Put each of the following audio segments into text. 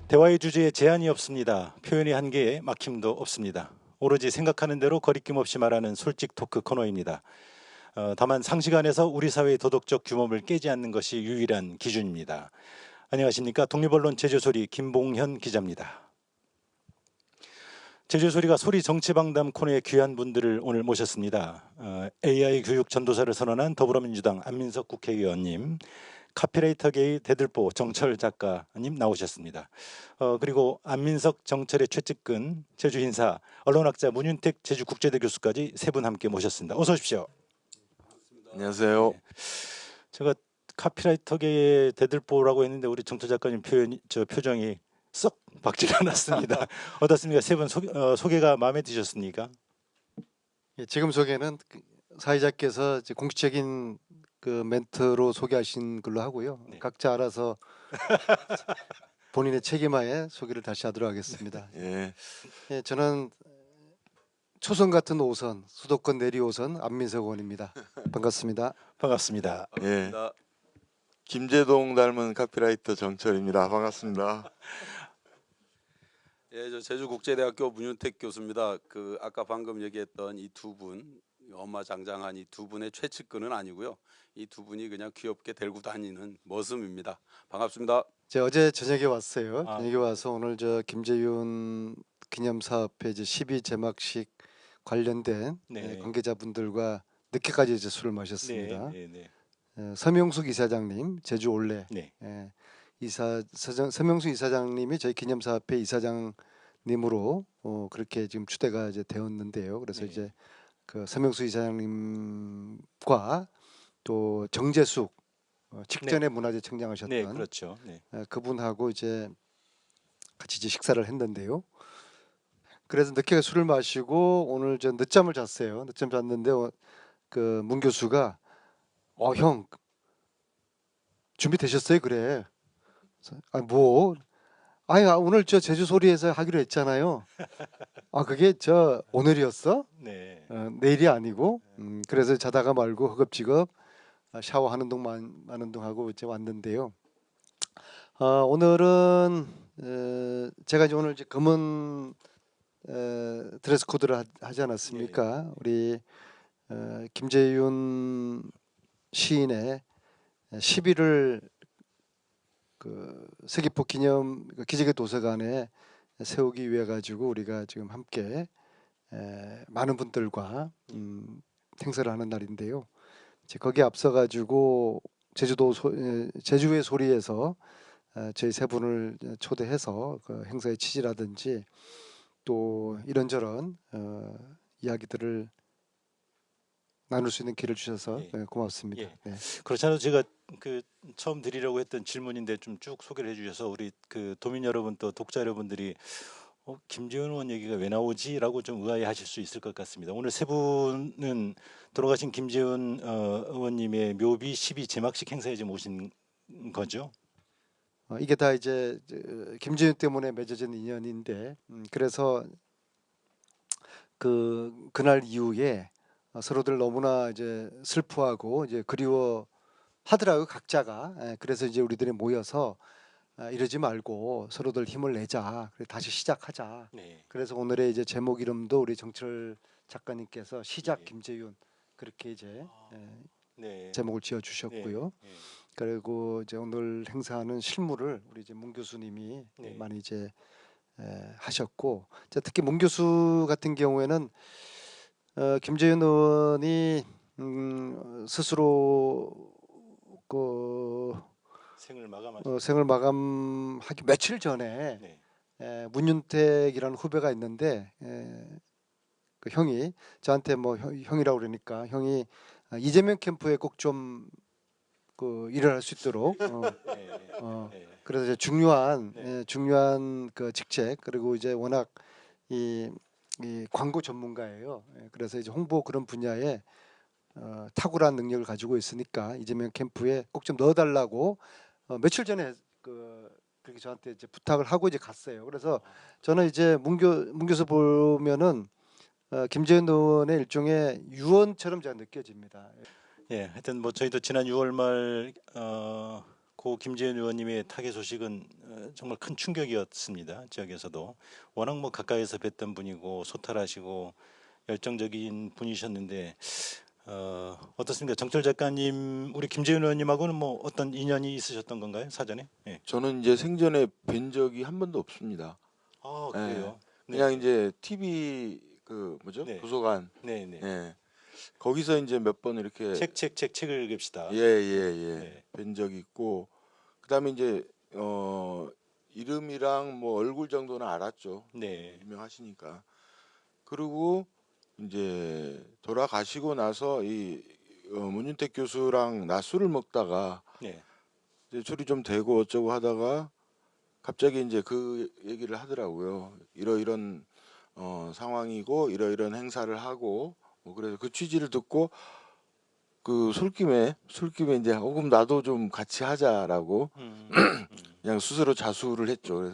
대화의 주제에 제한이 없습니다. 표현의 한계에 막힘도 없습니다. 오로지 생각하는 대로 거리낌 없이 말하는 솔직 토크 코너입니다. 다만 상식 안에서 우리 사회의 도덕적 규범을 깨지 않는 것이 유일한 기준입니다. 안녕하십니까. 독립언론 제주소리 김봉현 기자입니다. 제주소리가 소리 정치방담 코너에 귀한 분들을 오늘 모셨습니다. AI 교육 전도사를 선언한 더불어민주당 안민석 국회의원님, 카피라이터계의 대들보 정철 작가님 나오셨습니다. 그리고 안민석 정철의 최측근 제주인사 언론학자 문윤택 제주국제대 교수까지 세 분 함께 모셨습니다. 어서 오십시오. 안녕하세요. 네. 제가 카피라이터계의 대들보라고 했는데 우리 정철 작가님 표정이 썩 박질 않았습니다. 어떻습니까? 세 분 소개가 마음에 드셨습니까? 예, 지금 소개는 사회자께서 이제 공식적인 그 멘트로 소개하신 걸로 하고요. 네. 각자 알아서 본인의 책임하에 소개를 다시 하도록 하겠습니다. 예, 예, 저는 초선 같은 5선, 수도권 내리 5선 안민석 의원입니다. 반갑습니다. 반갑습니다. 예. 김재동 닮은 카피라이터 정철입니다. 반갑습니다. 예, 저 제주국제대학교 문윤택 교수입니다. 아까 방금 얘기했던 이 두 분, 엄마장장한 이 두 분의 최측근은 아니고요. 이 두 분이 그냥 귀엽게 들고 다니는 머슴입니다. 반갑습니다. 제가 어제 저녁에 왔어요. 아. 저녁에 와서 오늘 저 김재윤 기념사업회 이제 12 제막식 관련된 네. 관계자분들과 늦게까지 이제 술을 마셨습니다. 네. 서명숙 이사장님, 제주 올레. 네. 서명숙 이사장님이 저희 기념사업회 이사장님으로 그렇게 지금 추대가 이제 되었는데요. 그래서 네. 이제 그 서명숙 이사장님과 또 정재숙 직전에 문화재 청장하셨던 네, 그렇죠. 네. 그분하고 이제 같이 이제 식사를 했는데요. 그래서 늦게 술을 마시고 오늘 저 늦잠을 잤어요. 늦잠 잤는데 그 문 교수가 형 준비되셨어요? 그래. 뭐? 오늘 저 제주소리에서 하기로 했잖아요. 그게 저 오늘이었어? 네. 내일이 아니고. 그래서 자다가 말고 허겁지겁 샤워하는 동안 마는 동하고 이제 왔는데요. 오늘은 제가 이제 오늘 이제 검은 드레스 코드를 하지 않았습니까? 우리 김재윤 시인의 시비를 그 서귀포 기념 기재개 도서관에 세우기 위해 가지고 우리가 지금 함께 많은 분들과 행사를 하는 날인데요. 이제 거기에 앞서 가지고 제주의 소리에서 저희 세 분을 초대해서 그 행사의 취지라든지 또 이런저런 이야기들을 나눌 수 있는 기회를 주셔서 예. 고맙습니다. 예. 네. 그렇잖아요. 제가 처음 드리려고 했던 질문인데 좀 쭉 소개를 해주셔서 우리 도민 여러분 또 독자 여러분들이 김재윤 의원 얘기가 왜 나오지라고 좀 의아해하실 수 있을 것 같습니다. 오늘 세 분은 돌아가신 김재윤 의원님의 묘비 12 제막식 행사에 지금 오신 거죠? 이게 다 이제 김재윤 때문에 맺어진 인연인데 그래서 그날 이후에 서로들 너무나 이제 슬퍼하고 이제 그리워 하더라고요, 각자가. 그래서 이제 우리들이 모여서 이러지 말고 서로들 힘을 내자. 그래 다시 시작하자. 네. 그래서 오늘의 이제 제목 이름도 우리 정철 작가님께서 시작 네. 김재윤 그렇게 이제 네. 제목을 지어 주셨고요. 네. 그리고 이제 오늘 행사하는 실무를 우리 이제 문 교수님이 네. 많이 이제 하셨고, 특히 문 교수 같은 경우에는 김재윤 의원이 스스로 생을 마감하기 며칠 전에 네. 문윤택이라는 후배가 있는데 그 형이 저한테 뭐 형이라고 그러니까 형이 이재명 캠프에 꼭 좀 일을 할 수 있도록 그래서 이제 중요한 그 직책 그리고 이제 워낙 이 광고 전문가예요. 그래서 이제 홍보 그런 분야에 탁월한 능력을 가지고 있으니까 이재명 캠프에 꼭 좀 넣어달라고 며칠 전에 그렇게 저한테 이제 부탁을 하고 이제 갔어요. 그래서 저는 이제 문 교수 보면은 김재현 의원의 일종의 유언처럼 제가 느껴집니다. 예, 하여튼 뭐 저희도 지난 6월 말 고 김재현 의원님의 타계 소식은 정말 큰 충격이었습니다. 지역에서도 워낙 뭐 가까이서 뵀던 분이고 소탈하시고 열정적인 분이셨는데 어떻습니까? 정철 작가님, 우리 김재현 의원님하고는 뭐 어떤 인연이 있으셨던 건가요? 사전에? 예. 저는 이제 생전에 뵌 적이 한 번도 없습니다. 아 그래요. 그냥 이제 TV 그 뭐죠? 네. 도서관. 네네. 예. 거기서 이제 몇 번 이렇게 책을 읽읍시다. 예예예 네. 뵌 적이 있고 그다음에 이제 이름이랑 뭐 얼굴 정도는 알았죠. 네. 유명하시니까. 그리고 이제 돌아가시고 나서 이 문윤택 교수랑 낮술을 먹다가 네. 이제 술이 좀 되고 어쩌고 하다가 갑자기 이제 그 얘기를 하더라고요. 이러이런 상황이고 이러이런 행사를 하고 뭐 그래서 그 취지를 듣고 그 술김에 이제 그럼 나도 좀 같이 하자라고 그냥 스스로 자수를 했죠.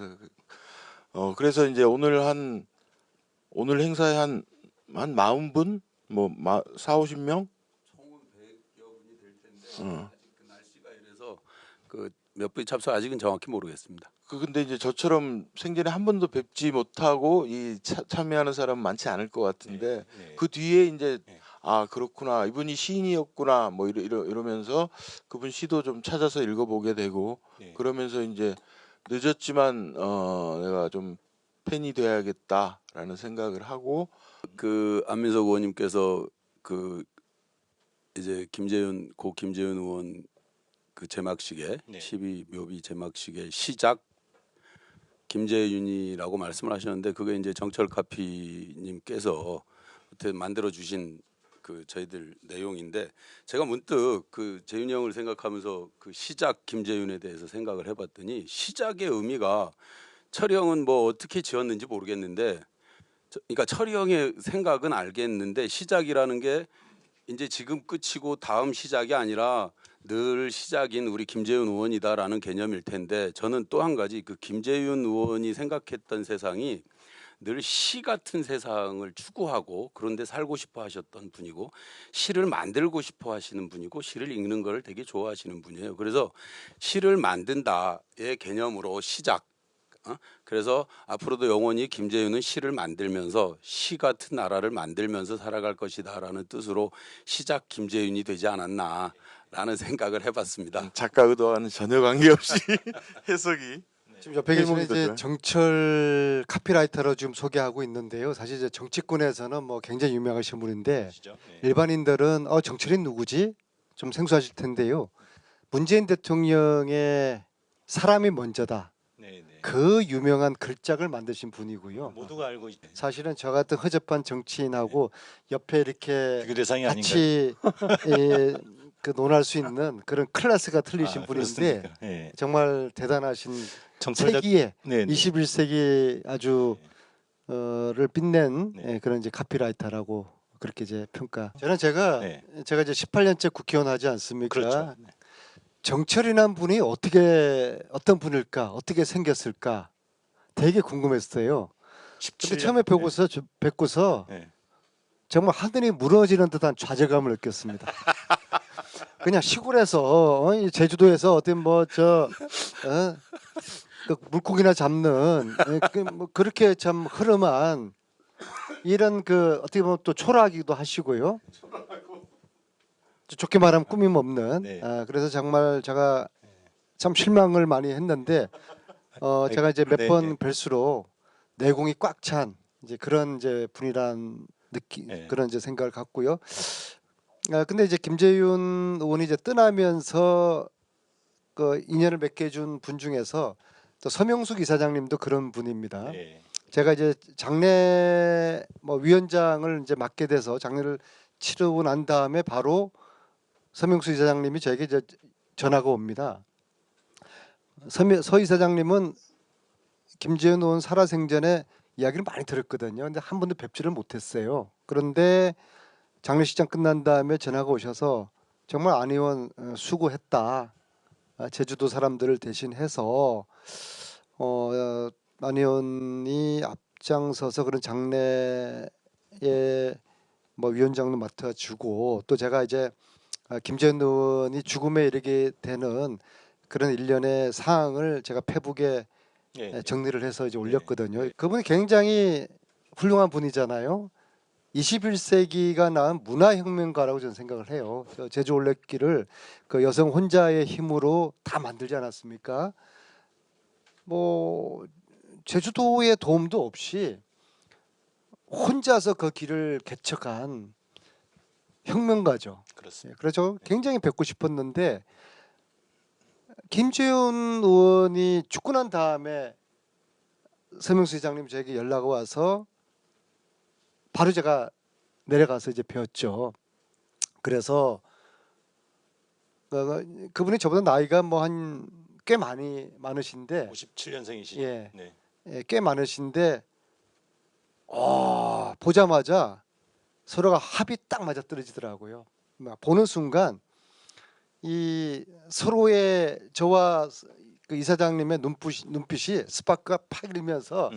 그래서 이제 오늘 행사에 한 40분 뭐 4, 50명 총은 100여 분이 될 텐데 어. 아직 그 날씨가 이래서 그 몇 분이 참석 아직은 정확히 모르겠습니다. 근데 이제 저처럼 생전에 한 번도 뵙지 못하고 참여하는 사람은 많지 않을 것 같은데 네. 그 뒤에 이제 네. 아 그렇구나 이분이 시인이었구나 뭐 이러면서 그분 시도 좀 찾아서 읽어보게 되고 네. 그러면서 이제 늦었지만 내가 좀 팬이 돼야겠다라는 생각을 하고 그 안민석 의원님께서 그 이제 고 김재윤 의원 그 제막식에 네. 12묘비 제막식의 시작 김재윤이라고 말씀을 하셨는데 그게 이제 정철 카피님께서 만들어 주신 그 저희들 내용인데 제가 문득 그 재윤이 형을 생각하면서 그 시작 김재윤에 대해서 생각을 해봤더니 시작의 의미가 철이 형은 뭐 어떻게 지었는지 모르겠는데 그러니까 철이 형의 생각은 알겠는데 시작이라는 게 이제 지금 끝이고 다음 시작이 아니라 늘 시작인 우리 김재윤 의원이다라는 개념일 텐데 저는 또 한 가지 그 김재윤 의원이 생각했던 세상이 늘 시 같은 세상을 추구하고 그런데 살고 싶어 하셨던 분이고 시를 만들고 싶어 하시는 분이고 시를 읽는 걸 되게 좋아하시는 분이에요. 그래서 시를 만든다의 개념으로 시작 그래서 앞으로도 영원히 김재윤은 시를 만들면서 시 같은 나라를 만들면서 살아갈 것이다라는 뜻으로 시작 김재윤이 되지 않았나라는 생각을 해봤습니다. 작가 의도와는 전혀 관계없이 해석이 지금 옆에 계시는 해몽이 이제 되죠. 정철 카피라이터로 지금 소개하고 있는데요. 사실 이제 정치권에서는 뭐 굉장히 유명하신 분인데 아시죠? 네. 일반인들은 정철이 누구지? 좀 생소하실 텐데요. 문재인 대통령의 사람이 먼저다. 네, 네. 그 유명한 글작을 만드신 분이고요. 모두가 알고 있 사실은 저 같은 허접한 정치인하고 옆에 이렇게 비교 대상이 아닌가요? 같이 그 논할 수 있는 그런 클래스가 틀리신 분인데 그렇습니까? 네. 정말 대단하신 정철 작 세기에 네, 네. 21세기 아주 를 빛낸 네. 그런 이제 카피라이터라고 그렇게 이제 평가. 제가 네. 이제 18년째 국회의원 하지 않습니까? 그렇죠. 네. 정철이란 분이 어떤 분일까? 어떻게 생겼을까? 되게 궁금했어요. 근데 17년. 처음에 뵙고서 네. 정말 하늘이 무너지는 듯한 좌절감을 느꼈습니다. 그냥 시골에서 이 제주도에서 어떤 그 물고기나 잡는 뭐 그렇게 참 흐름한 이런 그 어떻게 보면 또 초라하기도 하시고요. 좋게 말하면 꾸밈 없는. 네. 그래서 정말 제가 참 실망을 많이 했는데 제가 이제 몇 네, 번 네. 뵐수록 내공이 꽉 찬 이제 그런 이제 분이란 느낌 네. 그런 이제 생각을 갖고요. 근데 이제 김재윤 의원이 이제 떠나면서 그 인연을 맺게 해준 분 중에서 또 서명숙 이사장님도 그런 분입니다. 네. 제가 이제 장례 뭐 위원장을 이제 맡게 돼서 장례를 치르고 난 다음에 바로 서명숙 이사장님이 저에게 이제 전화가 옵니다. 서 이사장님은 김재현 의원 살아생전에 이야기를 많이 들었거든요. 근데 한 번도 뵙지를 못했어요. 그런데 장례식장 끝난 다음에 전화가 오셔서 정말 안 의원 수고했다. 제주도 사람들을 대신해서 안 의원이 앞장서서 그런 장례에 뭐 위원장도 맡아주고 또 제가 이제 김재현 의원이 죽음에 이르게 되는 그런 일련의 사항을 제가 페북에 예. 정리를 해서 이제 네. 올렸거든요. 네. 그분이 굉장히 훌륭한 분이잖아요. 21세기가 낳은 문화혁명가라고 저는 생각을 해요. 저 제주 올레길을 그 여성 혼자의 힘으로 다 만들지 않았습니까? 뭐 제주도의 도움도 없이 혼자서 그 길을 개척한 혁명가죠. 그렇습니다. 그래서 굉장히 뵙고 싶었는데 김재훈 의원이 죽고 난 다음에 서명수 회장님 저에게 연락 와서 바로 제가 내려가서 이제 뵈었죠. 그래서 그분이 저보다 나이가 뭐 한 꽤 많으신데 57년생이시죠? 예. 네. 꽤 많으신데 보자마자 서로가 합이 딱 맞아 떨어지더라고요. 막 보는 순간 이 서로의 저와 그 이사장님의 눈빛이 스파크가 팍 일면서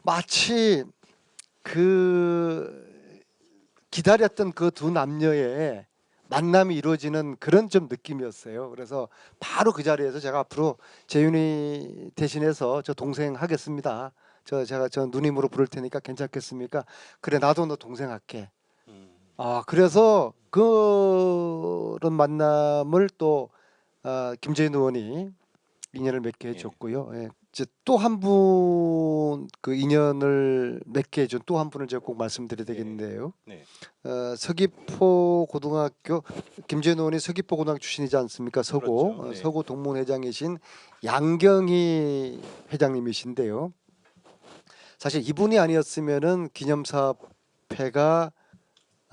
마치 그 기다렸던 그 두 남녀의 만남이 이루어지는 그런 좀 느낌이었어요. 그래서 바로 그 자리에서 제가 앞으로 재윤이 대신해서 저 동생 하겠습니다. 제가 누님으로 부를 테니까 괜찮겠습니까? 그래 나도 너 동생 할게. 그래서 그런 만남을 또 김재윤 의원이 인연을 맺게 해줬고요. 예. 또 한 분 그 인연을 맺게 해준 또 한 분을 제가 꼭 말씀드려야 되겠는데요. 네. 서귀포 고등학교 김재윤 의원이 서귀포 고등학교 출신이지 않습니까? 서고 그렇죠. 네. 서고 동문회장이신 양경희 회장님이신데요. 사실 이분이 아니었으면은 기념사업회가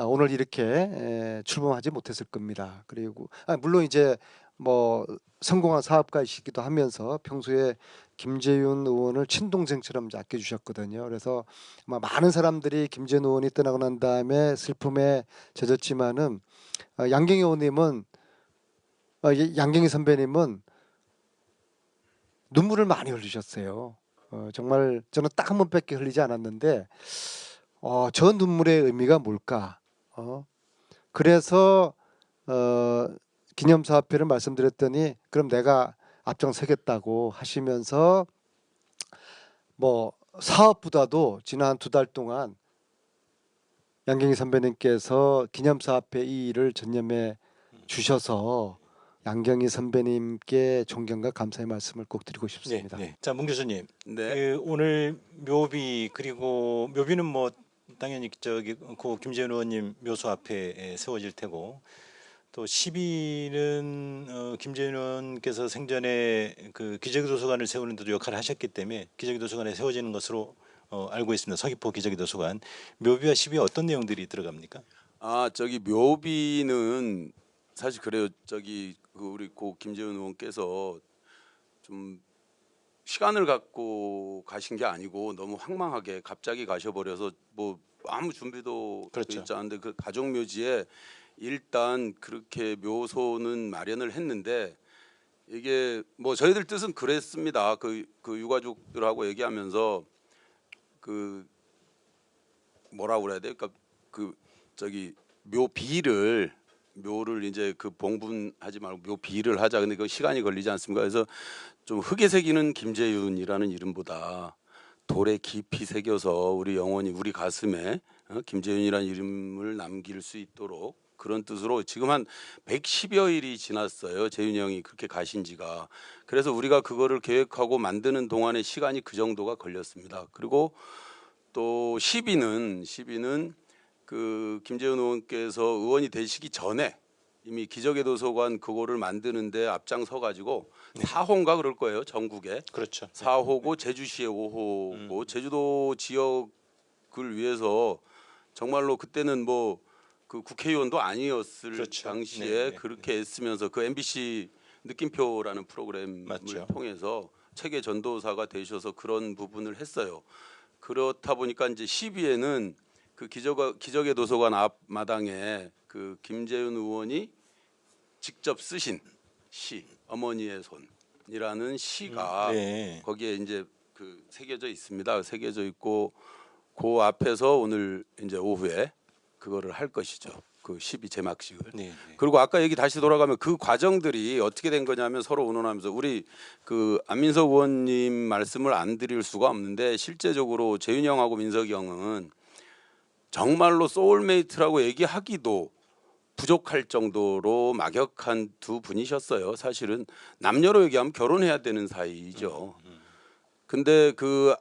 오늘 이렇게 출범하지 못했을 겁니다. 그리고 물론 이제 뭐 성공한 사업가이시기도 하면서 평소에 김재윤 의원을 친동생처럼 아껴주셨거든요. 그래서 아마 많은 사람들이 김재윤 의원이 떠나고 난 다음에 슬픔에 젖었지만은 양경희 의원님은 양경희 선배님은 눈물을 많이 흘리셨어요. 정말 저는 딱 한 번밖에 흘리지 않았는데 저 눈물의 의미가 뭘까? 그래서 기념사업회를 말씀드렸더니 그럼 내가 앞장서겠다고 하시면서 뭐 사업보다도 지난 2달 동안 양경희 선배님께서 기념사업회 이 일을 전념해 주셔서 양경희 선배님께 존경과 감사의 말씀을 꼭 드리고 네. 싶습니다. 네. 자, 문 교수님. 네. 그 오늘 묘비 그리고 묘비는 뭐 당연히 저기 고 김재현 의원님 묘소 앞에 세워질 테고 또 10위는 김재현 의원께서 생전에 그 기저귀 도서관을 세우는 데도 역할을 하셨기 때문에 기저귀 도서관에 세워지는 것으로 알고 있습니다. 서귀포 기저귀 도서관. 묘비와 10위에 어떤 내용들이 들어갑니까? 저기 묘비는 사실 그래요. 저기 그 우리 고 김재훈 의원께서 좀 시간을 갖고 가신 게 아니고 너무 황망하게 갑자기 가셔버려서 뭐 아무 준비도 그렇죠. 있지 않은데 그 가족묘지에 일단 그렇게 묘소는 마련을 했는데 이게 뭐 저희들 뜻은 그랬습니다. 그 유가족들하고 얘기하면서 그 뭐라고 그래야 돼요? 그러니까 그 저기 묘를 이제 그 봉분하지 말고 묘비를 하자. 근데 그 시간이 걸리지 않습니까? 그래서 좀 흙에 새기는 김재윤이라는 이름보다 돌에 깊이 새겨서 우리 영원히 우리 가슴에 김재윤이라는 이름을 남길 수 있도록 그런 뜻으로 지금 한 110여일이 지났어요. 재윤이 형이 그렇게 가신 지가. 그래서 우리가 그거를 계획하고 만드는 동안에 시간이 그 정도가 걸렸습니다. 그리고 또 10위는 그 김재훈 의원께서 의원이 되시기 전에 이미 기적의 도서관 그거를 만드는데 앞장서 가지고 4호인가 그럴 거예요. 전국에. 그렇죠. 4호고 제주시의 5호고 제주도 지역을 위해서 정말로 그때는 뭐 그 국회의원도 아니었을 그렇죠. 당시에 네, 네, 그렇게 애쓰면서 그 MBC 느낌표라는 프로그램을 맞죠. 통해서 체계 전도사가 되셔서 그런 부분을 했어요. 그렇다 보니까 이제 10위에는 그 기적의 도서관 앞마당에 그 김재윤 의원이 직접 쓰신 시 어머니의 손이라는 시가 네. 거기에 이제 그 새겨져 있습니다. 새겨져 있고 그 앞에서 오늘 이제 오후에 그거를 할 것이죠. 그 12 제막식을. 네. 그리고 아까 얘기 다시 돌아가면 그 과정들이 어떻게 된 거냐면 서로 의논하면서 우리 그 안민석 의원님 말씀을 안 드릴 수가 없는데 실제적으로 재윤이 형하고 민석이 형은 정말로 소울메이트라고 얘기하기도 부족할 정도로 막역한 두 분이셨어요. 사실은 남녀로 얘기하면 결혼해야 되는 사이죠. 근데 그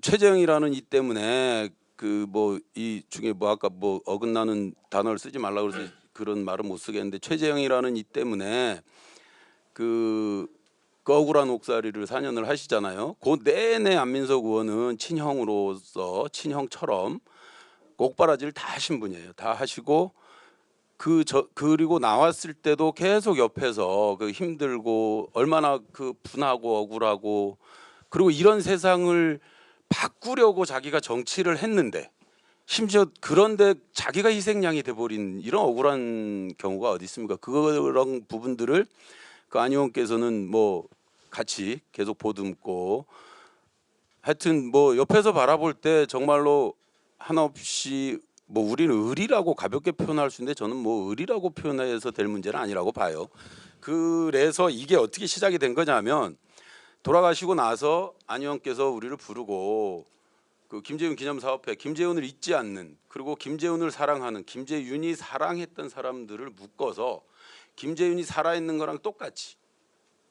최재형이라는 이 때문에 그 뭐 이 중에 뭐 아까 뭐 어긋나는 단어를 쓰지 말라고 그래서 그런 말은 못 쓰겠는데 최재형이라는 이 때문에 그 억울한 옥살이를 4년을 하시잖아요. 그 내내 안민석 의원은 친형으로서 친형처럼 꼭바라지를 다 하신 분이에요. 다 하시고 그리고 나왔을 때도 계속 옆에서 그 힘들고 얼마나 그 분하고 억울하고 그리고 이런 세상을 바꾸려고 자기가 정치를 했는데 심지어 그런데 자기가 희생양이 돼버린 이런 억울한 경우가 어디 있습니까? 그런 부분들을 그 안 의원께서는 뭐 같이 계속 보듬고 하여튼 뭐 옆에서 바라볼 때 정말로 한없이 뭐 우리는 의리라고 가볍게 표현할 수 있는데 저는 뭐 의리라고 표현해서 될 문제는 아니라고 봐요. 그래서 이게 어떻게 시작이 된 거냐면 돌아가시고 나서 안 의원께서 우리를 부르고 그 김재윤 기념사업회 김재윤을 잊지 않는 그리고 김재윤을 사랑하는 김재윤이 사랑했던 사람들을 묶어서 김재윤이 살아있는 거랑 똑같이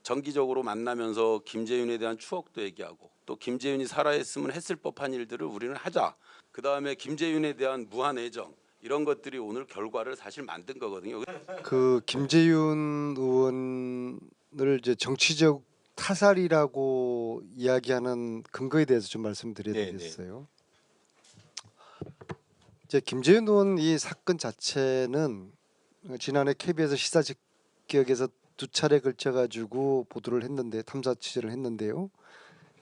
정기적으로 만나면서 김재윤에 대한 추억도 얘기하고 또 김재윤이 살아있으면 했을 법한 일들을 우리는 하자. 그 다음에 김재윤에 대한 무한 애정 이런 것들이 오늘 결과를 사실 만든 거거든요. 그 김재윤 의원을 이제 정치적 타살이라고 이야기하는 근거에 대해서 좀 말씀드려야 네, 되겠어요. 이제 김재윤 의원 이 사건 자체는 지난해 KBS 시사직격에서 2차례 걸쳐 가지고 보도를 했는데 탐사 취재를 했는데요.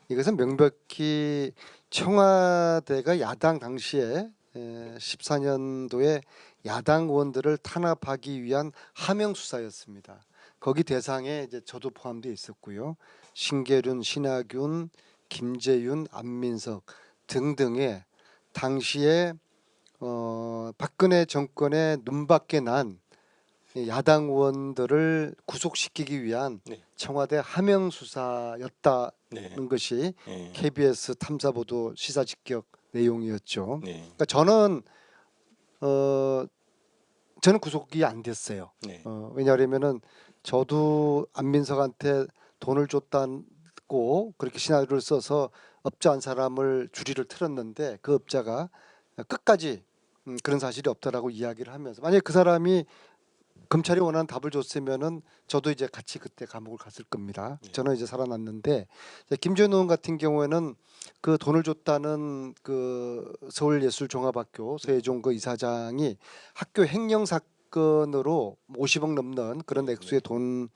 이것은 명백히 청와대가 야당 당시에 14년도에 야당 의원들을 탄압하기 위한 하명 수사였습니다. 거기 대상에 이제 저도 포함되어 있었고요. 신계륜, 신하균, 김재윤, 안민석 등등의 당시에 박근혜 정권의 눈밖에 난 야당 의원들을 구속시키기 위한 네. 청와대 하명 수사였다는 네. 것이 네. KBS 탐사보도 시사직격 내용이었죠. 네. 그러니까 저는 구속이 안 됐어요. 네. 왜냐하면은 저도 안민석한테 돈을 줬다고 그렇게 시나리오를 써서 업자 한 사람을 주리를 틀었는데 그 업자가 끝까지 그런 사실이 없다라고 이야기를 하면서 만약에 그 사람이 검찰이 원하는 답을 줬으면은 저도 이제 같이 그때 감옥을 갔을 겁니다. 저는 이제 살아났는데 김재윤 의원 같은 경우에는 그 돈을 줬다는 그 서울예술종합학교 서혜종 그 이사장이 학교 횡령 사건으로 50억 넘는 그런 액수의 돈을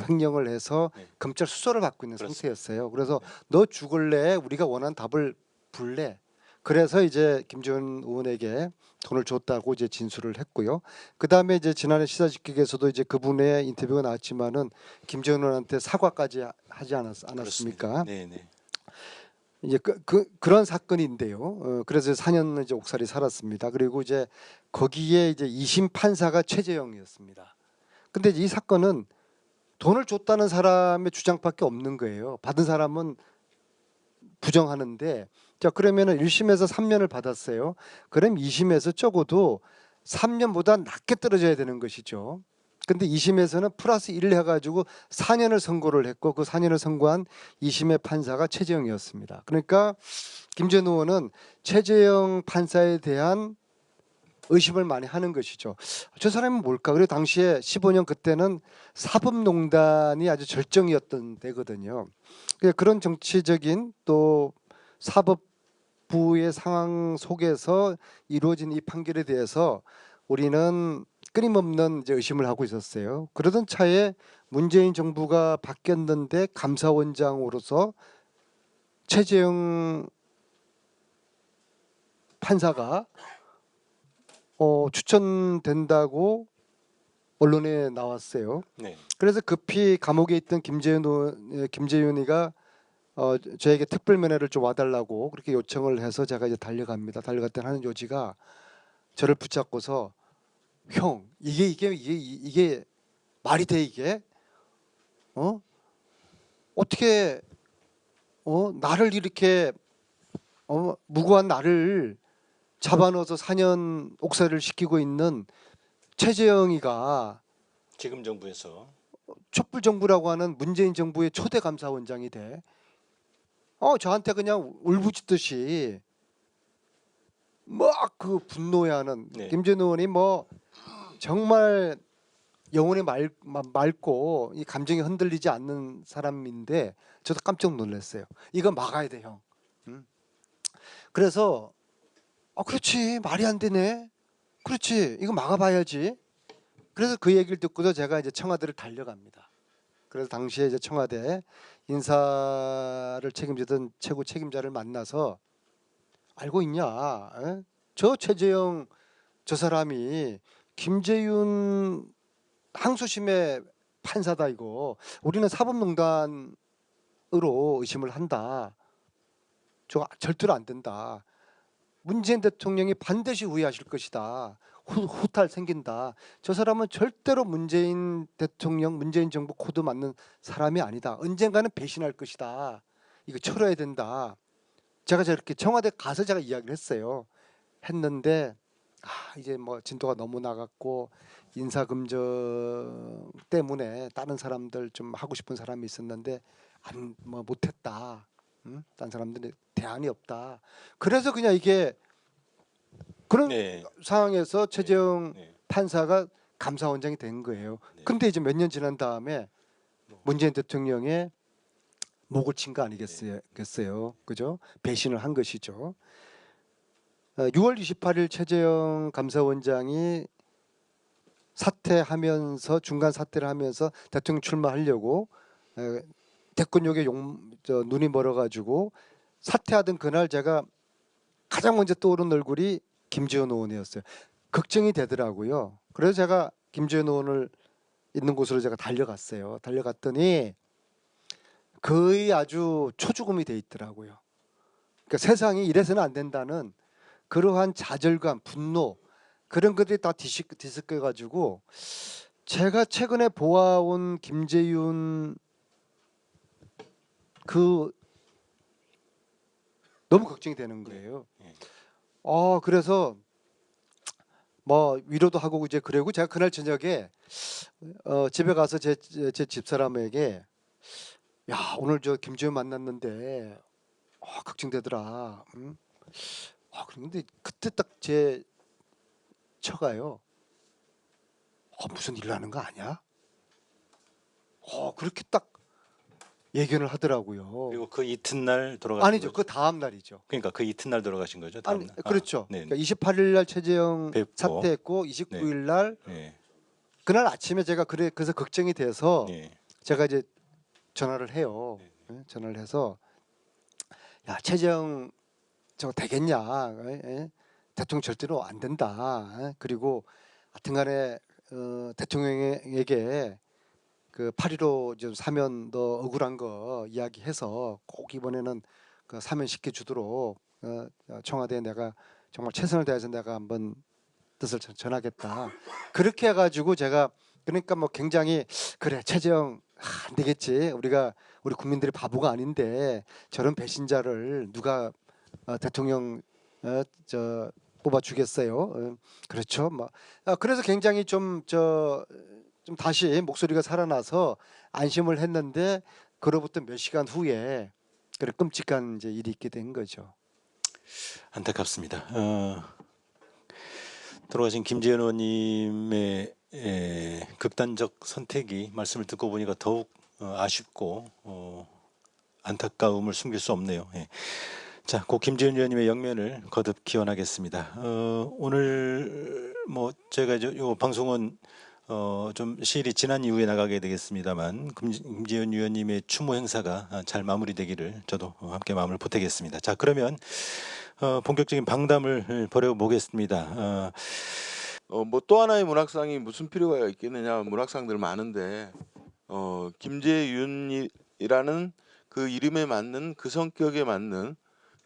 횡령을 해서 네. 검찰 수사를 받고 있는 그렇습니다. 상태였어요. 그래서 너 죽을래? 우리가 원하는 답을 불래? 그래서 이제 김재윤 의원에게 돈을 줬다고 이제 진술을 했고요. 그 다음에 이제 지난해 시사직격에서도 이제 그분의 인터뷰가 나왔지만은 김재윤 의원한테 사과까지 하지 않았습니까? 네네. 이제 그런 사건인데요. 그래서 4년 이제 옥살이 살았습니다. 그리고 이제 거기에 이제 2심 판사가 최재형이었습니다. 근데 이 사건은 돈을 줬다는 사람의 주장밖에 없는 거예요. 받은 사람은 부정하는데 자 그러면은 1심에서 3년을 받았어요. 그럼 2심에서 적어도 3년보다 낮게 떨어져야 되는 것이죠. 근데 2심에서는 플러스 1을 해가지고 4년을 선고를 했고 그 4년을 선고한 2심의 판사가 최재형이었습니다. 그러니까 김재윤 의원은 최재형 판사에 대한 의심을 많이 하는 것이죠. 저 사람은 뭘까? 그리고 당시에 15년 그때는 사법농단이 아주 절정이었던 때거든요. 그런 정치적인 또 사법부의 상황 속에서 이루어진 이 판결에 대해서 우리는 끊임없는 이제 의심을 하고 있었어요. 그러던 차에 문재인 정부가 바뀌었는데 감사원장으로서 최재형 판사가 추천된다고 언론에 나왔어요. 네. 그래서 급히 감옥에 있던 김재윤이가 저에게 특별 면회를 좀 와달라고 그렇게 요청을 해서 제가 이제 달려갑니다. 달려갔더니 하는 요지가 저를 붙잡고서 형 이게 말이 돼 이게? 어떻게 나를 이렇게 무고한 나를 잡아넣어서 4년 옥살이를 시키고 있는 최재형이가 지금 정부에서 촛불 정부라고 하는 문재인 정부의 초대 감사원장이 돼. 저한테 그냥 울부짖듯이 막 그 분노해하는 네. 김재현 의원이 뭐 정말 영혼이 맑고 이 감정이 흔들리지 않는 사람인데 저도 깜짝 놀랐어요. 이거 막아야 돼, 형. 그래서 그렇지 말이 안 되네. 그렇지 이거 막아봐야지. 그래서 그 얘기를 듣고서 제가 이제 청와대를 달려갑니다. 그래서 당시에 이제 청와대 인사를 책임지던 최고 책임자를 만나서 알고 있냐? 에? 저 최재형 저 사람이 김재윤 항소심의 판사다 이거. 우리는 사법농단으로 의심을 한다. 저 절대로 안 된다. 문재인 대통령이 반드시 후회하실 것이다. 후탈 생긴다. 저 사람은 절대로 문재인 대통령, 문재인 정부 코드 맞는 사람이 아니다. 언젠가는 배신할 것이다. 이거 철회해야 된다. 제가 저렇게 청와대 가서 제가 이야기를 했어요. 했는데 이제 뭐 진도가 너무 나갔고 인사금정 때문에 다른 사람들 좀 하고 싶은 사람이 있었는데 뭐 못했다. 다른 사람들이 대안이 없다. 그래서 그냥 이게 그런 네. 상황에서 최재형 네. 판사가 감사원장이 된 거예요. 네. 근데 이제 몇 년 지난 다음에 문재인 대통령의 목을 친 거 아니겠어요? 그죠? 배신을 한 것이죠. 6월 28일 최재형 감사원장이 사퇴하면서 중간 사퇴를 하면서 대통령 출마하려고 대권욕에 눈이 멀어가지고 사퇴하던 그날 제가 가장 먼저 떠오른 얼굴이 김재현 의원이었어요. 걱정이 되더라고요. 그래서 제가 김재현 의원을 있는 곳으로 제가 달려갔어요. 달려갔더니 거의 아주 초죽음이 돼 있더라고요. 그러니까 세상이 이래서는 안 된다는 그러한 좌절감, 분노 그런 것들이 다 뒤섞여 가지고 제가 최근에 보아온 김재윤 너무 걱정이 되는 거예요. 그래서 뭐 위로도 하고 이제 그러고 제가 그날 저녁에 집에 가서 제 집사람에게 야 오늘 저 김재윤 만났는데 걱정되더라. 그런데 그때 딱 제 처가요. 무슨 일 나는 거 아니야? 그렇게 딱 예견을 하더라고요. 그리고 그 이튿날 돌아가신 아니죠. 거죠? 그 다음 날이죠. 그러니까 그 이튿날 돌아가신 거죠? 다음 날? 그렇죠. 네. 그러니까 28일 날 최재형 뵙고. 사퇴했고 29일 날 네. 그날 아침에 제가 그래서 걱정이 돼서 네. 제가 이제 전화를 해요. 전화를 해서 야 최재형 저거 되겠냐? 대통령 절대로 안 된다. 그리고 하여튼간에 대통령에게 그 8.15 좀 사면 너 억울한 거 이야기해서 꼭 이번에는 그 사면 시켜주도록 청와대에 내가 정말 최선을 다해서 내가 한번 뜻을 전하겠다. 그렇게 해가지고 제가 그러니까 뭐 굉장히 그래 최재형 안 되겠지. 우리 국민들이 바보가 아닌데 저런 배신자를 누가 대통령 뽑아 주겠어요. 그렇죠. 뭐 그래서 굉장히 좀 다시 목소리가 살아나서 안심을 했는데 그로부터 몇 시간 후에 그런 끔찍한 이제 일이 있게 된 거죠. 안타깝습니다. 돌아가신 김재현 의원님의 극단적 선택이 말씀을 듣고 보니까 더욱 아쉽고 안타까움을 숨길 수 없네요. 예. 자, 고 김재현 의원님의 영면을 거듭 기원하겠습니다. 오늘 뭐 제가 요 방송은 좀 시일이 지난 이후에 나가게 되겠습니다만 김재현 의원님의 추모 행사가 잘 마무리되기를 저도 함께 마음을 보태겠습니다. 자, 그러면 본격적인 방담을 벌여보겠습니다. 뭐 또 하나의 문학상이 무슨 필요가 있겠느냐. 문학상들 많은데 김재윤이라는 그 이름에 맞는 그 성격에 맞는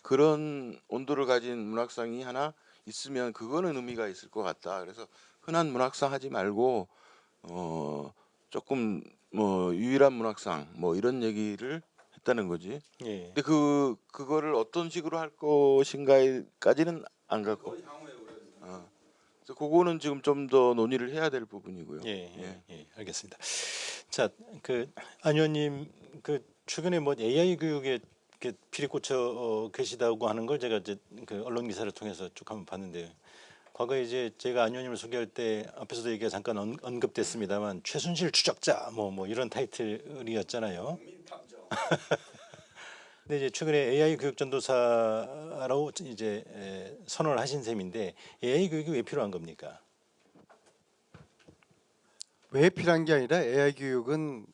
그런 온도를 가진 문학상이 하나 있으면 그거는 의미가 있을 것 같다. 그래서 흔한 문학상 하지 말고 조금 뭐 유일한 문학상 뭐 이런 얘기를 했다는 거지. 예. 근데 그거를 어떤 식으로 할 것인가까지는 안 갖고. 그래서 그거는 지금 좀 더 논의를 해야 될 부분이고요. 예, 알겠습니다. 자, 안 의원님 최근에 뭐 AI 교육에 이렇게 필이 꽂혀 계시다고 하는 걸 제가 이제 언론 기사를 통해서 쭉 한번 봤는데, 과거에 이제 제가 안 의원님을 소개할 때 앞에서도 얘기가 잠깐 언급됐습니다만 최순실 추적자 뭐 이런 타이틀이었잖아요. 근데 이제 최근에 AI 교육 전도사로 이제 선언을 하신 셈인데, AI 교육이 왜 필요한 겁니까? 왜 필요한 게 아니라 AI 교육은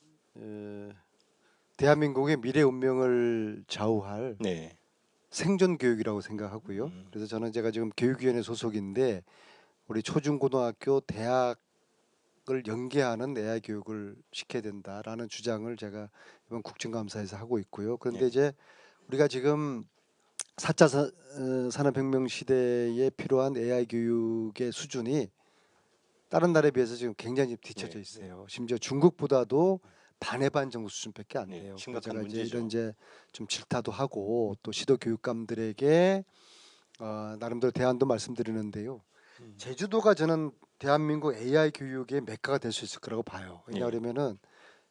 대한민국의 미래 운명을 좌우할 네. 생존 교육이라고 생각하고요. 그래서 저는 제가 지금 교육위원회 소속인데 우리 초중고등학교 대학을 연계하는 AI 교육을 시켜야 된다라는 주장을 제가 이번 국정감사에서 하고 있고요. 그런데 예. 이제 우리가 지금 4차 산업혁명 시대에 필요한 AI 교육의 수준이 다른 나라에 비해서 지금 굉장히 뒤처져 네. 있어요. 심지어 중국보다도 반의 반 정도 수준밖에 안 네, 돼요. 심각한 제가 이제 문제죠. 이런 좀 질타도 하고 또 시도 교육감들에게 나름대로 대안도 말씀드리는데요. 제주도가 저는 대한민국 AI 교육의 메카가 될 수 있을 거라고 봐요. 왜냐하면은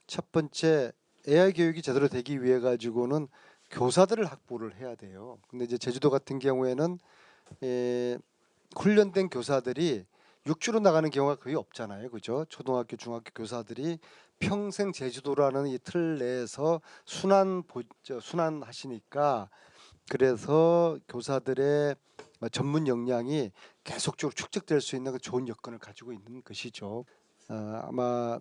첫 번째 AI 교육이 제대로 되기 위해 가지고는 교사들을 확보를 해야 돼요. 근데 이제 제주도 같은 경우에는 훈련된 교사들이 육주로 나가는 경우가 거의 없잖아요. 그죠? 초등학교, 중학교 교사들이 평생 제주도라는 이 틀 내에서 순환하시니까 그래서 교사들의 전문 역량이 계속적으로 축적될 수 있는 그 좋은 여건을 가지고 있는 것이죠. 아마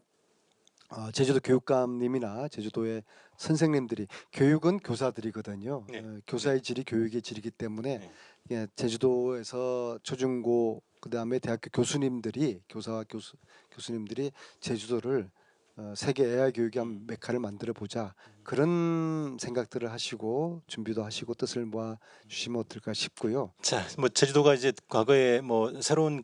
제주도 교육감님이나 제주도의 선생님들이 교육은 교사들이거든요. 네. 교사의 질이 교육의 질이기 때문에 네. 예, 제주도에서 초중고 그다음에 대학교 교수님들이 교수님들이 제주도를 세계 AI 교육의 한 메카를 만들어 보자 그런 생각들을 하시고 준비도 하시고 뜻을 모아 주시면 어떨까 싶고요. 자, 뭐 제주도가 이제 과거에 뭐 새로운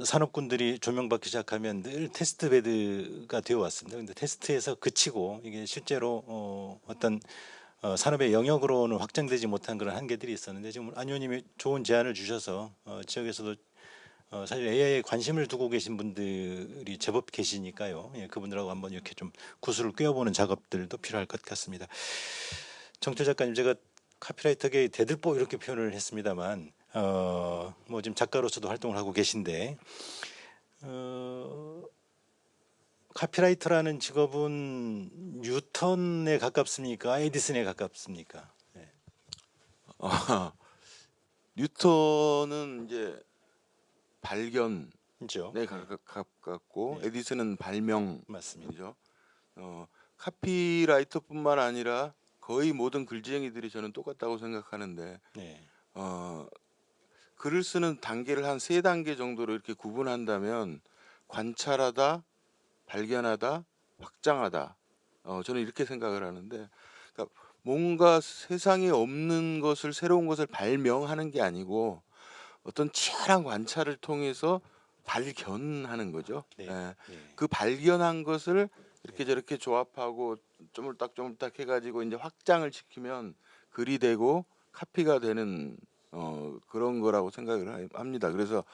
산업군들이 조명받기 시작하면 늘 테스트 베드가 되어 왔습니다. 근데 테스트에서 그치고 이게 실제로 어떤 산업의 영역으로는 확장되지 못한 그런 한계들이 있었는데, 지금 안 의원님이 좋은 제안을 주셔서 지역에서도 사실 AI에 관심을 두고 계신 분들이 제법 계시니까요. 예, 그분들하고 한번 이렇게 좀 구슬을 꿰어보는 작업들도 필요할 것 같습니다. 정철 작가님, 제가 카피라이터계의 대들보 이렇게 표현을 했습니다만 뭐 지금 작가로서도 활동을 하고 계신데, 카피라이터라는 직업은 뉴턴에 가깝습니까? 에디슨에 가깝습니까? 네. 뉴턴은 이제 발견에 그렇죠. 가깝고 네. 에디슨은 발명이죠. 맞습니다. 카피라이터뿐만 아니라 거의 모든 글쟁이들이 저는 똑같다고 생각하는데 네. 글을 쓰는 단계를 한 3단계 정도로 이렇게 구분한다면 관찰하다, 발견하다, 확장하다. 저는 이렇게 생각을 하는데, 그러니까 뭔가 세상에 없는 것을, 새로운 것을 발명하는 게 아니고 어떤 치열한 관찰을 통해서 발견하는 거죠. 네. 예. 네. 그 발견한 것을 이렇게 저렇게 조합하고 쪼물딱 해가지고 이제 확장을 시키면 글이 되고 카피가 되는 그런 거라고 생각을 합니다. 그래서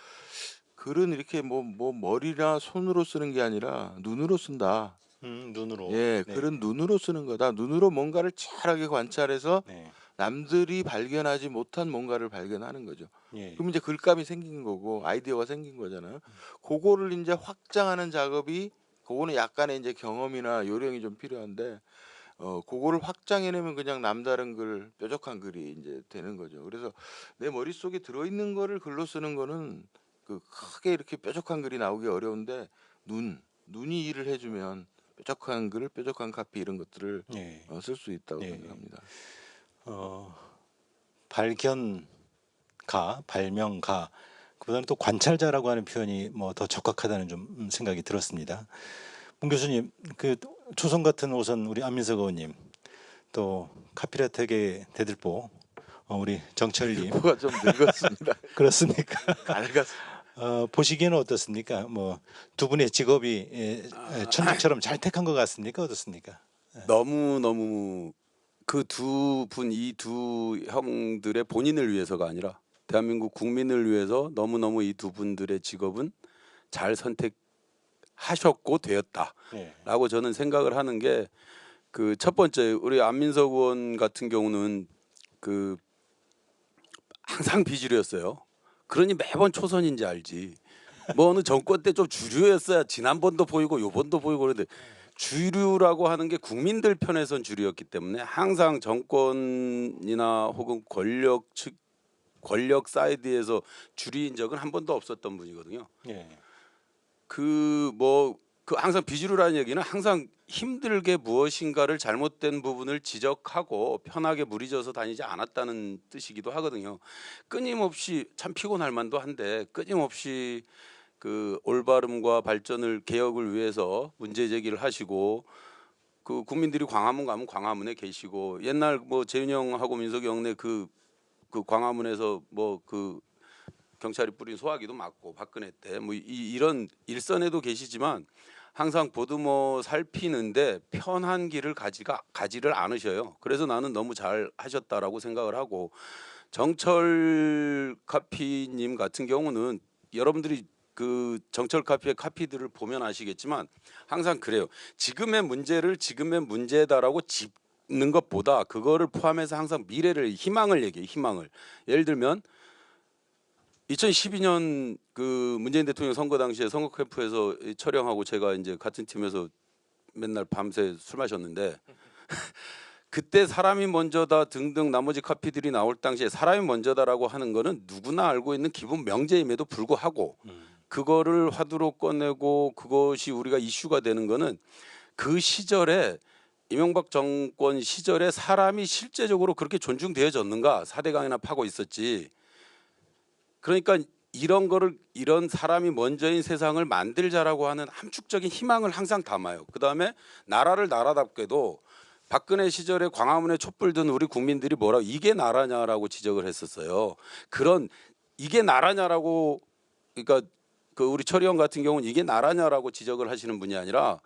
글은 이렇게 뭐 머리나 손으로 쓰는 게 아니라 눈으로 쓴다. 눈으로. 예, 네. 글은 눈으로 쓰는 거다. 눈으로 뭔가를 치열하게 관찰해서 네. 남들이 발견하지 못한 뭔가를 발견하는 거죠. 예. 그럼 이제 글감이 생긴 거고 아이디어가 생긴 거잖아요. 그거를 이제 확장하는 작업이, 그거는 약간의 이제 경험이나 요령이 좀 필요한데, 그거를 확장해내면 그냥 남다른 글, 뾰족한 글이 이제 되는 거죠. 그래서 내 머릿속에 들어있는 거를 글로 쓰는 거는 크게 이렇게 뾰족한 글이 나오기 어려운데, 눈이 일을 해주면 뾰족한 글, 뾰족한 카피 이런 것들을 예. 쓸 수 있다고 예. 생각합니다. 발견가, 발명가, 그보다는 또 관찰자라고 하는 표현이 뭐 더 적합하다는 좀 생각이 들었습니다. 문 교수님, 초선 같은 오선 우리 안민석 의원님, 또 카피라이터계 대들보 우리 정철님 뭐가 좀 늙었습니다. 그렇습니까? 낡았. 보시기에는 어떻습니까? 뭐 두 분의 직업이 천직처럼 잘 택한 것 같습니까? 어떻습니까? 너무 그 두 분, 이 두 형들의 본인을 위해서가 아니라 대한민국 국민을 위해서 너무너무 이 두 분들의 직업은 잘 선택하셨고 되었다라고 네. 저는 생각을 하는 게, 그 첫 번째 우리 안민석 의원 같은 경우는 그 항상 비주류였어요. 그러니 매번 초선인지 알지. 뭐 어느 정권 때 좀 주류였어야 지난번도 보이고 요번도 보이고. 그런데 주류라고 하는 게 국민들 편에선 주류였기 때문에 항상 정권이나 혹은 권력 사이드에서 주류인 적은 한 번도 없었던 분이거든요. 네. 그 항상 비주류라는 얘기는 항상 힘들게 무엇인가를 잘못된 부분을 지적하고 편하게 무리져서 다니지 않았다는 뜻이기도 하거든요. 끊임없이, 참 피곤할 만도 한데 끊임없이 그 올바름과 발전을, 개혁을 위해서 문제 제기를 하시고, 그 국민들이 광화문 가면 광화문에 계시고, 옛날 뭐 재윤형하고 민석이 형네 그 광화문에서 뭐 그 경찰이 뿌린 소화기도 맞고 박근혜 때 뭐 이런 일선에도 계시지만 항상 보듬어 살피는데 편한 길을 가지를 않으셔요. 그래서 나는 너무 잘 하셨다라고 생각을 하고, 정철 카피님 같은 경우는 여러분들이 그 정철 카피의 카피들을 보면 아시겠지만 항상 그래요. 지금의 문제를 지금의 문제다라고 짚는 것보다 그거를 포함해서 항상 미래를, 희망을 얘기해요. 희망을. 예를 들면 2012년 그 문재인 대통령 선거 당시에 선거 캠프에서 철영하고 제가 이제 같은 팀에서 맨날 밤새 술 마셨는데 그때 사람이 먼저다 등등 나머지 카피들이 나올 당시에 사람이 먼저다라고 하는 거는 누구나 알고 있는 기본 명제임에도 불구하고 그거를 화두로 꺼내고 그것이 우리가 이슈가 되는 거는 그 시절에 이명박 정권 시절에 사람이 실제적으로 그렇게 존중되어졌는가, 4대강이나 파고 있었지. 그러니까 이런 거를, 이런 사람이 먼저인 세상을 만들자라고 하는 함축적인 희망을 항상 담아요. 그다음에 나라를 나라답게도 박근혜 시절에 광화문에 촛불 든 우리 국민들이 뭐라고, 이게 나라냐라고 지적을 했었어요. 그런, 이게 나라냐라고, 그러니까 그 우리 철이 형 같은 경우는 이게 나라냐라고 지적을 하시는 분이 아니라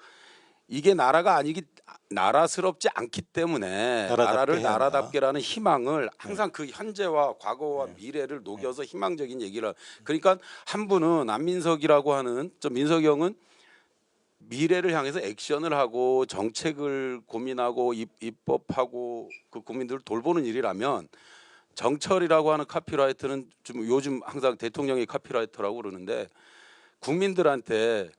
이게 나라가 아니기, 나라스럽지 않기 때문에 나라답게 나라를 해야 한다. 나라답게라는 희망을 항상 그 현재와 과거와 미래를 녹여서 희망적인 얘기를. 그러니까 한 분은 안민석이라고 하는, 저 민석이 형은 미래를 향해서 액션을 하고 정책을 고민하고 입법하고 그 국민들을 돌보는 일이라면, 정철이라고 하는 카피라이터는 좀 요즘 항상 대통령의 카피라이터라고 그러는데 국민들한테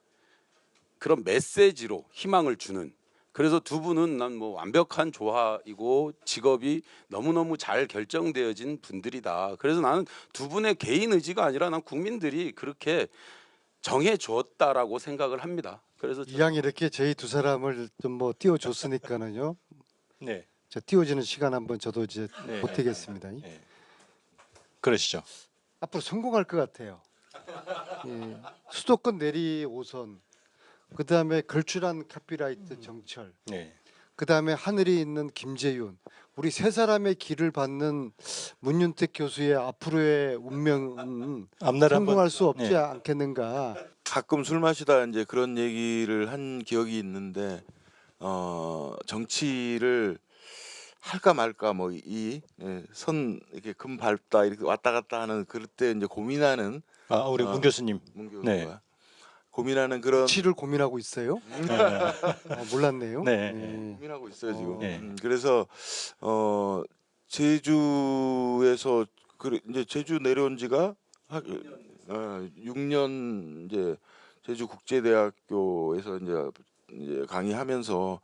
그런 메시지로 희망을 주는. 그래서 두 분은 난 뭐 완벽한 조화이고 직업이 너무너무 잘 결정되어진 분들이다. 그래서 나는 두 분의 개인 의지가 아니라 난 국민들이 그렇게 정해 주었다라고 생각을 합니다. 그래서 이왕 이렇게 저희 두 사람을 좀 뭐 띄워줬으니까는요. 네. 저 띄워지는 시간 한번 저도 이제 네. 보태겠습니다. 네. 그러시죠. 앞으로 성공할 것 같아요. 예. 수도권 내리 5선, 그 다음에 걸출한 카피라이트 정철, 네. 그 다음에 하늘이 있는 김재윤, 우리 세 사람의 길을 받는 문윤택 교수의 앞으로의 운명은 앞날 한번. 성공할 수 없지 네. 않겠는가. 가끔 술 마시다 이제 그런 얘기를 한 기억이 있는데 정치를 할까 말까 뭐 이 선 이렇게 금 밟다 이렇게 왔다 갔다 하는 그럴 때 이제 고민하는 아, 우리 문 교수님. 문 교수가 네. 고민하는 그런 정치를 고민하고 있어요? 몰랐네요. 네. 예. 고민하고 있어요 지금. 네. 그래서 제주에서 이제 제주 내려온 지가 6년 이제 제주 국제대학교에서 이제 강의하면서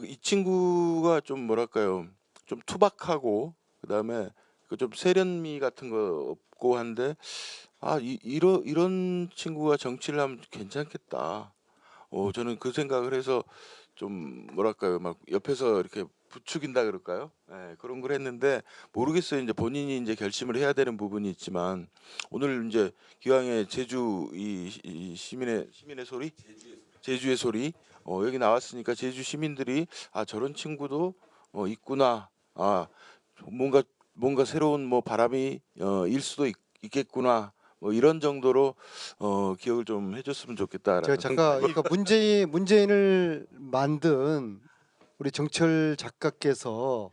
이 친구가 좀 뭐랄까요, 좀 투박하고 그다음에 그 좀 세련미 같은 거 없고 한데 이런 친구가 정치를 하면 괜찮겠다. 저는 그 생각을 해서 좀 뭐랄까요, 막 옆에서 이렇게 부추긴다 그럴까요? 예, 그런 걸 했는데 모르겠어요. 이제 본인이 이제 결심을 해야 되는 부분이 있지만 오늘 이제 기왕에 제주 이 시민의 소리, 제주의 소리 여기 나왔으니까 제주 시민들이 저런 친구도 있구나. 뭔가 새로운 뭐 바람이 일 수도 있겠구나. 뭐 이런 정도로 기억을 좀 해줬으면 좋겠다라는 제가 잠깐 그러니까 문재인을 만든 우리 정철 작가께서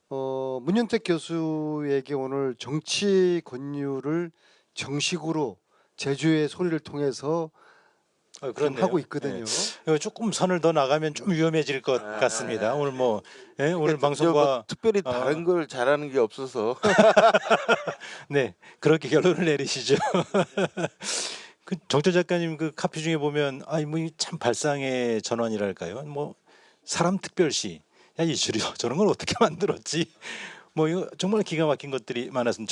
문윤택 교수에게 오늘 정치 권유를 정식으로 제주의 소리를 통해서 지금 그렇네요. 하고 있거든요. 이거 조금 선을 더 나가면 좀 위험해질 것 같습니다. 오늘 뭐 오늘 그러니까 저 방송과 뭐 특별히 다른 걸 잘하는 게 없어서 네 그렇게 결론을 내리시죠. 그 정철 작가님 그 카피 중에 보면 아이 뭐 참 발상의 전환이랄까요? 뭐 사람 특별시 야 이슈리요 저런 걸 어떻게 만들었지? 뭐 이거 정말 기가 막힌 것들이 많았습니다.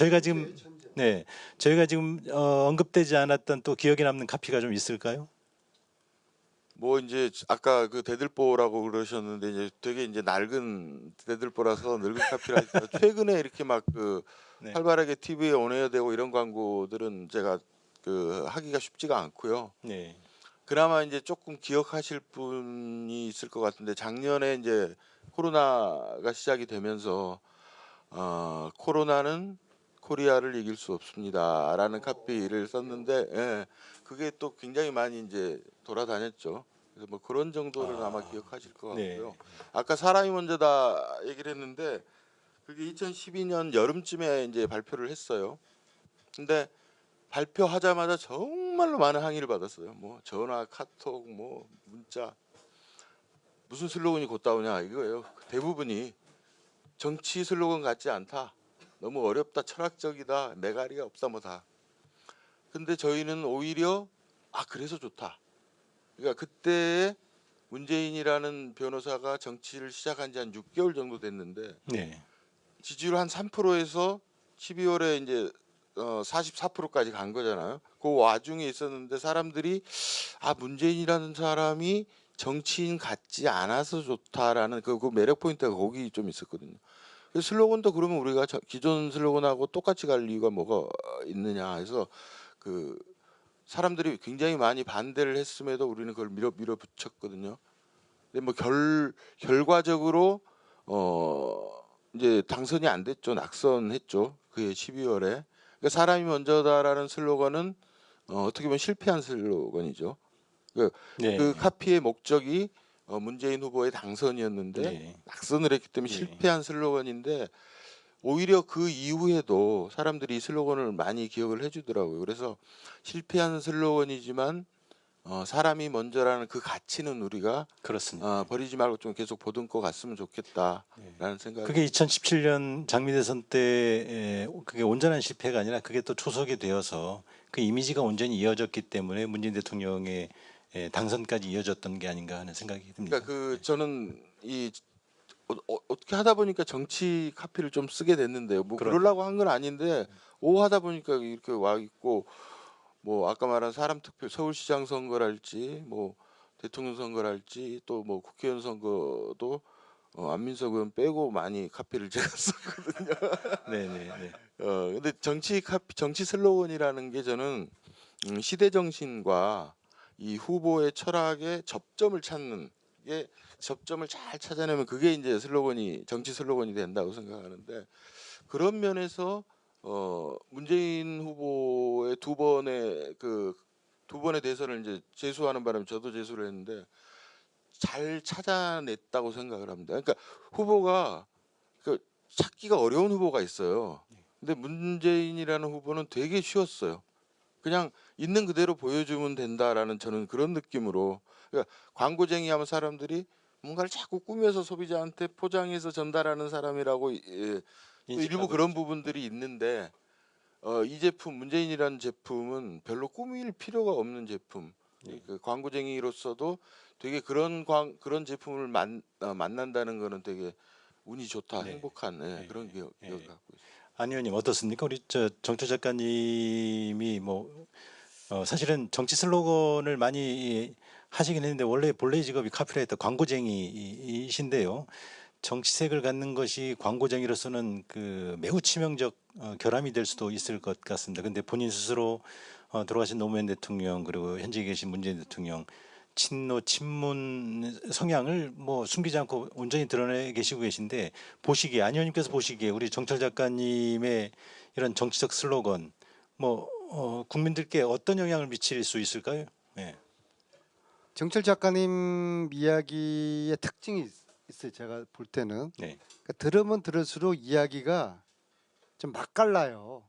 저희가 지금 언급되지 않았던 또 기억에 남는 카피가 좀 있을까요? 뭐 이제 아까 그 대들보라고 그러셨는데 이제 되게 이제 낡은 대들보라서 늙은 카피라 했지만 최근에 이렇게 막 그 네. 활발하게 TV에 온에어되고 이런 광고들은 제가 그 하기가 쉽지가 않고요. 네. 그나마 이제 조금 기억하실 분이 있을 것 같은데 작년에 이제 코로나가 시작이 되면서 코로나는 코리아를 이길 수 없습니다라는 카피를 썼는데 그게 또 굉장히 많이 이제 돌아다녔죠. 그래서 뭐 그런 정도를 아마 기억하실 것 네. 같고요. 아까 사람이 먼저다 얘기를 했는데 그게 2012년 여름쯤에 이제 발표를 했어요. 근데 발표하자마자 정말로 많은 항의를 받았어요. 뭐 전화, 카톡, 뭐 문자 무슨 슬로건이 곧 나오냐 이거예요. 대부분이 정치 슬로건 같지 않다. 너무 어렵다, 철학적이다, 메가리가 없다 뭐 다. 근데 저희는 오히려 그래서 좋다. 그러니까 그때 문재인이라는 변호사가 정치를 시작한 지 한 6개월 정도 됐는데 네. 지지율 한 3%에서 12월에 이제 44%까지 간 거잖아요. 그 와중에 있었는데 사람들이 문재인이라는 사람이 정치인 같지 않아서 좋다라는 그 매력 포인트가 거기 좀 있었거든요. 그 슬로건도 그러면 우리가 기존 슬로건하고 똑같이 갈 이유가 뭐가 있느냐 해서 그 사람들이 굉장히 많이 반대를 했음에도 우리는 그걸 밀어붙였거든요. 근데 뭐 결과적으로 이제 당선이 안 됐죠. 낙선했죠. 그해 12월에. 그러니까 사람이 먼저다라는 슬로건은 어떻게 보면 실패한 슬로건이죠. 네. 그 카피의 목적이 문재인 후보의 당선이었는데 네. 낙선을 했기 때문에 네. 실패한 슬로건인데 오히려 그 이후에도 사람들이 이 슬로건을 많이 기억을 해주더라고요. 그래서 실패한 슬로건이지만 사람이 먼저라는 그 가치는 우리가 그렇습니다. 버리지 말고 좀 계속 보듬고 갔으면 좋겠다라는 생각이. 그게 2017년 장미 대선 때 그게 온전한 실패가 아니라 그게 또 초석이 되어서 그 이미지가 온전히 이어졌기 때문에 문재인 대통령의 당선까지 이어졌던 게 아닌가 하는 생각이 듭니다. 그러니까 저는 이 어떻게 하다 보니까 정치 카피를 좀 쓰게 됐는데요. 뭐 그러네요. 그러려고 한 건 아닌데 하다 보니까 이렇게 와 있고 뭐 아까 말한 사람 투표 서울시장 선거랄지 뭐 대통령 선거랄지 또 뭐 국회의원 선거도 안민석 의원 빼고 많이 카피를 제가 썼거든요. 네네네. 근데 정치 슬로건이라는 게 저는 시대 정신과 이 후보의 철학의 접점을 찾는 게 접점을 잘 찾아내면 그게 이제 정치 슬로건이 된다고 생각하는데 그런 면에서 문재인 후보의 두 번의 대선을 이제 재수하는 바람에 저도 재수를 했는데 잘 찾아냈다고 생각을 합니다. 그러니까 후보가 찾기가 어려운 후보가 있어요. 근데 문재인이라는 후보는 되게 쉬웠어요. 그냥 있는 그대로 보여주면 된다라는 저는 그런 느낌으로 그러니까 광고쟁이 하면 사람들이 뭔가를 자꾸 꾸며서 소비자한테 포장해서 전달하는 사람이라고 또 일부 그런 부분들이 있는데 이 제품 문재인이라는 제품은 별로 꾸밀 필요가 없는 제품. 그 광고쟁이로서도 되게 그런 제품을 만난다는 거는 되게 운이 좋다, 네. 행복한 네. 그런 기억을 네. 갖고 있어요. 안 의원님 어떻습니까? 우리 정철 작가님이 뭐 사실은 정치 슬로건을 많이 하시긴 했는데 원래 본래 직업이 카피라이터 광고쟁이이신데요. 정치색을 갖는 것이 광고쟁이로서는 그 매우 치명적 결함이 될 수도 있을 것 같습니다. 근데 본인 스스로 돌아가신 노무현 대통령 그리고 현재 계신 문재인 대통령 친노 친문 성향을 뭐 숨기지 않고 온전히 드러내 계시고 계신데 안 의원님께서 보시기에 우리 정철 작가님의 이런 정치적 슬로건 국민들께 어떤 영향을 미칠 수 있을까요? 네. 정철 작가님 이야기의 특징이 있어요. 제가 볼 때는 네. 그러니까 들으면 들을수록 이야기가 좀 맛깔나요.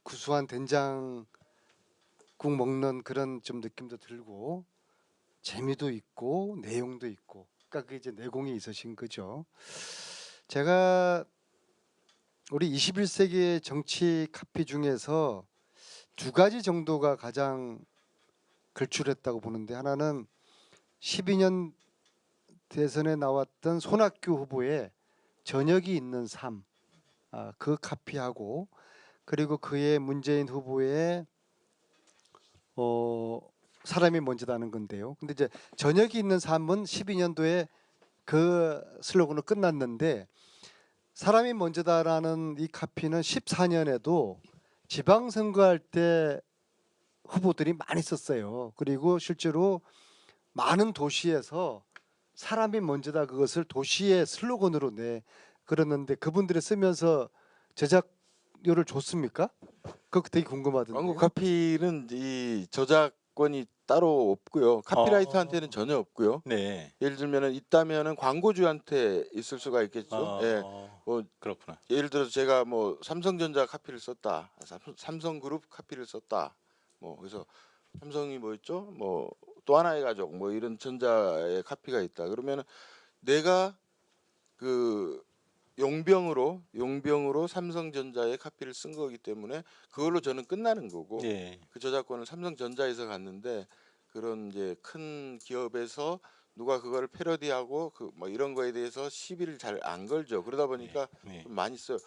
구수한 된장국 먹는 그런 좀 느낌도 들고 재미도 있고 내용도 있고. 그러니까 그게 이제 내공이 있으신 거죠. 제가 우리 21세기의 정치 카피 중에서 두 가지 정도가 가장 걸출했다고 보는데, 하나는 12년 대선에 나왔던 손학규 후보의 전역이 있는 삶, 그 카피하고, 그리고 그의 문재인 후보의 사람이 먼저다는 건데요. 근데 이제 전역이 있는 삶은 12년도에 그 슬로건으로 끝났는데, 사람이 먼저다라는 이 카피는 14년에도 지방선거할 때 후보들이 많이 썼어요. 그리고 실제로 많은 도시에서 사람이 먼저다 그것을 도시의 슬로건으로 그랬는데, 그분들이 쓰면서 제작료를 줬습니까? 그거 되게 궁금하던데. 광고 카피는 이 저작권이 따로 없고요. 카피라이터한테는 전혀 없고요. 네. 예를 들면은 있다면은 광고주한테 있을 수가 있겠죠. 예. 뭐 그렇구나. 예를 들어서 제가 뭐 삼성전자 카피를 썼다, 삼성그룹 카피를 썼다, 뭐 그래서 삼성이 뭐였죠? 뭐 또 하나의 가족, 뭐 이런 전자의 카피가 있다. 그러면은 내가 그 용병으로 삼성전자의 카피를 쓴 거기 때문에 그걸로 저는 끝나는 거고, 네. 그 저작권은 삼성전자에서 갔는데, 그런 이제 큰 기업에서 누가 그걸 패러디하고 그 뭐 이런 거에 대해서 시비를 잘 안 걸죠. 그러다 보니까 네. 좀 많이 써요.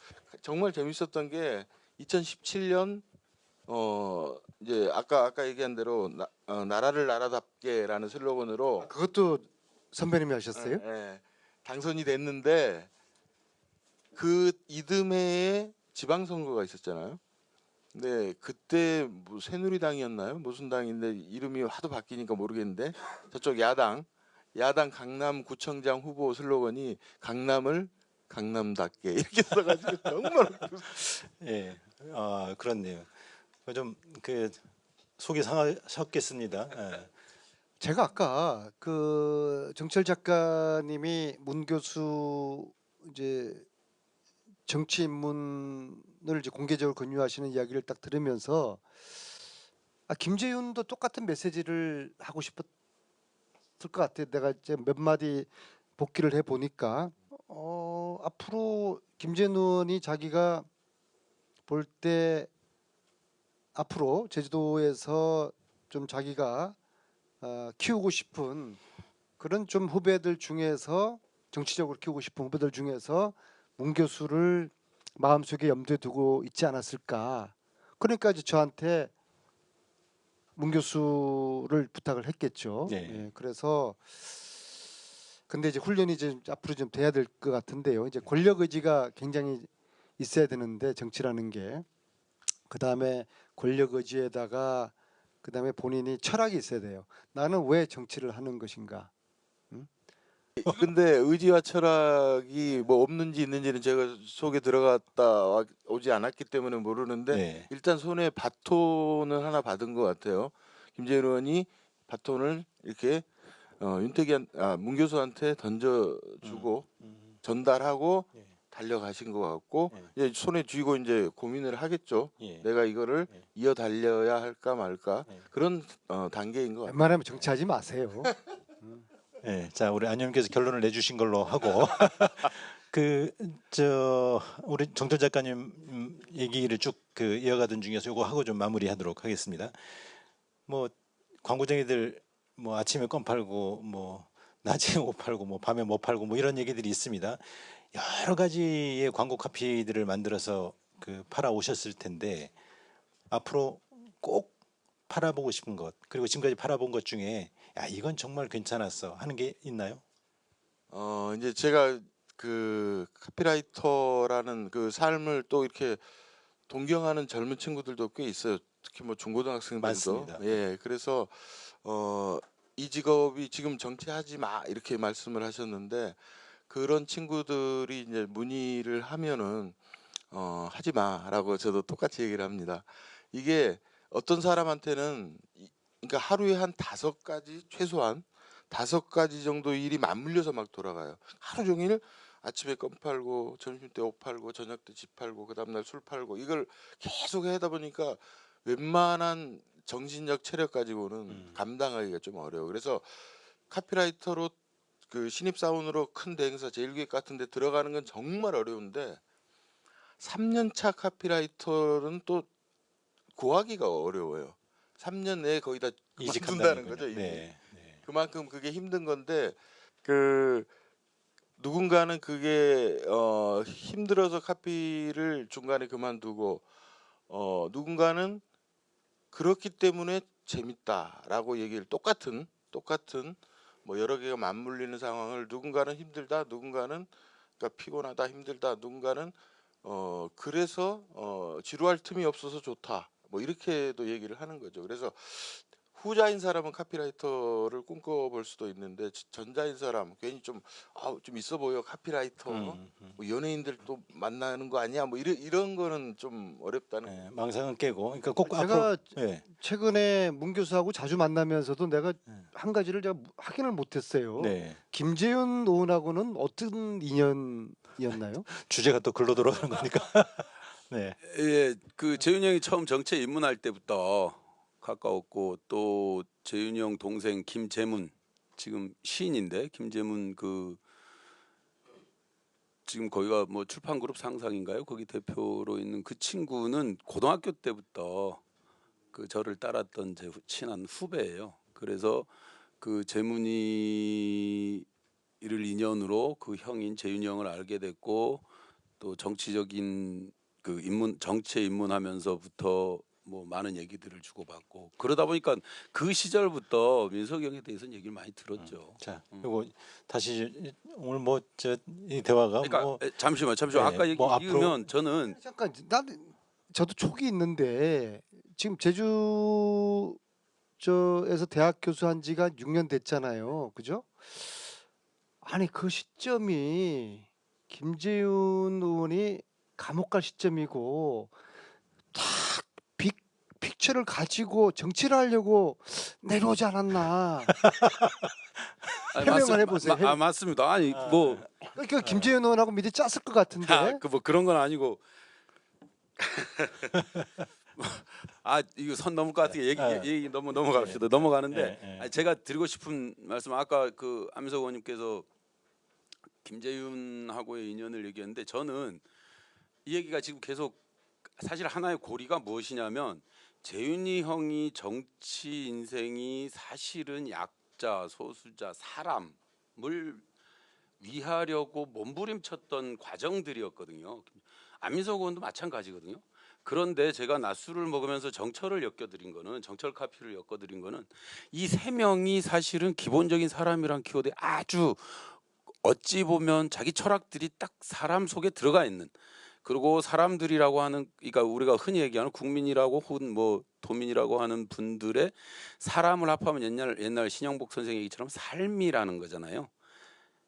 정말 재밌었던 게 2017년 이제 아까 얘기한 대로 나라를 나라답게라는 슬로건으로 그것도 선배님이 하셨어요? 예, 당선이 됐는데, 그 이듬해에 지방선거가 있었잖아요. 근데 그때 뭐 새누리당이었나요? 무슨 당인데 이름이 하도 바뀌니까 모르겠는데, 저쪽 야당 강남구청장 후보 슬로건이 강남을 강남답게 이렇게 써가지고 정말 웃겼어요. 예. 그렇네요. 좀그 속이 상하셨겠습니다. 예. 제가 아까 그 정철 작가님이 문 교수 이제 정치 입문을 이제 공개적으로 권유하시는 이야기를 딱 들으면서, 김재윤도 똑같은 메시지를 하고 싶었을 것 같아요. 내가 이제 몇 마디 복기를 해 보니까 앞으로 김재윤 의원이 자기가 볼 때 앞으로 제주도에서 좀 자기가 키우고 싶은 그런 좀 후배들 중에서, 정치적으로 키우고 싶은 후배들 중에서 문 교수를 마음속에 염두에 두고 있지 않았을까. 그러니까 이제 저한테 문 교수를 부탁을 했겠죠. 네. 예, 그래서 근데 이제 훈련이 이제 앞으로 좀 돼야 될 것 같은데요. 이제 권력 의지가 굉장히 있어야 되는데, 정치라는 게, 그 다음에 권력 의지에다가 그 다음에 본인이 철학이 있어야 돼요. 나는 왜 정치를 하는 것인가. 근데 의지와 철학이 뭐 없는지 있는지는 제가 속에 오지 않았기 때문에 모르는데, 네. 일단 손에 바톤은 하나 받은 것 같아요. 김재현 의원이 바톤을 이렇게 문 교수한테 던져주고 전달하고 예. 달려가신 것 같고, 예. 이제 손에 쥐고 이제 고민을 하겠죠. 예. 내가 이거를 예. 이어 달려야 할까 말까, 예. 그런 단계인 것 같아요. 웬만하면 정치하지 마세요. 예. 자, 우리 안 의원께서 결론을 내주신 걸로 하고 우리 정철 작가님 얘기를 쭉 이어가던 중에서 요거 하고 좀 마무리하도록 하겠습니다. 뭐 광고쟁이들 뭐 아침에 껌 팔고 뭐 낮에 옷 팔고 뭐 밤에 못 팔고 뭐 이런 얘기들이 있습니다. 여러 가지의 광고 카피들을 만들어서 팔아 오셨을 텐데, 앞으로 꼭 팔아보고 싶은 것, 그리고 지금까지 팔아본 것 중에 야 이건 정말 괜찮았어 하는 게 있나요? 이제 제가 그 카피라이터라는 그 삶을 또 이렇게 동경하는 젊은 친구들도 꽤 있어요. 특히 뭐 중고등학생들도. 맞습니다. 예, 그래서 이 직업이 지금 정치하지 마 이렇게 말씀을 하셨는데, 그런 친구들이 이제 문의를 하면은 하지 마라고 저도 똑같이 얘기를 합니다. 이게 어떤 사람한테는 그러니까 하루에 한 5가지 최소한 5가지 정도 일이 맞물려서 막 돌아가요. 하루 종일 아침에 껌 팔고 점심 때 옷 팔고 저녁 때 집 팔고 그 다음날 술 팔고 이걸 계속 하다 보니까 웬만한 정신력 체력 가지고는 감당하기가 좀 어려워. 그래서 카피라이터로 그 신입사원으로 큰 대행사 제일기획 같은 데 들어가는 건 정말 어려운데 3년차 카피라이터는 또 구하기가 어려워요. 3년 내에 거의 다 그만둔다는 거죠. 이미. 네. 그만큼 그게 힘든 건데 그 누군가는 그게 힘들어서 카피를 중간에 그만두고 누군가는 그렇기 때문에 재밌다라고 얘기를 똑같은 뭐 여러 개가 맞물리는 상황을 누군가는 힘들다, 누군가는 그러니까 피곤하다, 힘들다, 누군가는 그래서 지루할 틈이 없어서 좋다. 뭐 이렇게도 얘기를 하는 거죠. 그래서 후자인 사람은 카피라이터를 꿈꿔볼 수도 있는데 전자인 사람 괜히 좀 있어 보여 카피라이터 뭐 연예인들 또 만나는 거 아니야 뭐 이런 거는 좀 어렵다는 네, 망상은 깨고 그러니까 꼭 제가 앞으로 네. 최근에 문 교수하고 자주 만나면서도 내가 한 가지를 제가 확인을 못했어요. 네. 김재윤 의원하고는 어떤 인연이었나요? 주제가 또 글로 돌아가는 거니까. 네. 예, 그 재윤이 형이 처음 정치에 입문할 때부터 가까웠고 또 재윤이 형 동생 김재문 지금 시인인데 김재문 그 지금 거기가 뭐 출판그룹 상상인가요? 거기 대표로 있는 그 친구는 고등학교 때부터 그 저를 따랐던 제 친한 후배예요. 그래서 그 재문이를 인연으로 그 형인 재윤이 형을 알게 됐고 또 정치적인 그 정치에 입문하면서부터 뭐 많은 얘기들을 주고받고 그러다 보니까 그 시절부터 민석이 형에 대해서는 얘기를 많이 들었죠. 자, 그리고 다시 오늘 뭐 저 이 대화가 그러니까 뭐 잠시만 네, 아까 얘기 뭐 앞으로- 읽으면 저는 잠깐 나는 저도 촉이 있는데 지금 제주에서 대학 교수 한 지가 6년 됐잖아요. 그죠? 아니 그 시점이 김재윤 의원이 감옥 갈 시점이고 딱 픽처를 가지고 정치를 하려고 내려오지 않았나. 해명을 해보세요. 맞습니다. 아니 뭐 그러니까 김재윤 의원하고 미리 짰을 것 같은데. 그 뭐 그런 건 아니고 이거 선 넘을 것 같으니까 얘기 너무 넘어갑시다. 넘어가는데 네. 아니, 제가 드리고 싶은 말씀 아까 그 안민석 의원님께서 김재윤하고의 인연을 얘기했는데 저는 이 얘기가 지금 계속 사실 하나의 고리가 무엇이냐면 재윤이 형이 정치 인생이 사실은 약자, 소수자, 사람을 위하려고 몸부림쳤던 과정들이었거든요. 안민석 의원도 마찬가지거든요. 그런데 제가 낮술을 먹으면서 정철을 엮어드린 거는 정철 카피를 엮어드린 거는 이 세 명이 사실은 기본적인 사람이란 키워드에 아주 어찌 보면 자기 철학들이 딱 사람 속에 들어가 있는 그리고 사람들이라고 하는 그러니까 우리가 흔히 얘기하는 국민이라고 혹은 뭐 도민이라고 하는 분들의 사람을 합하면 옛날 신영복 선생 얘기처럼 삶이라는 거잖아요.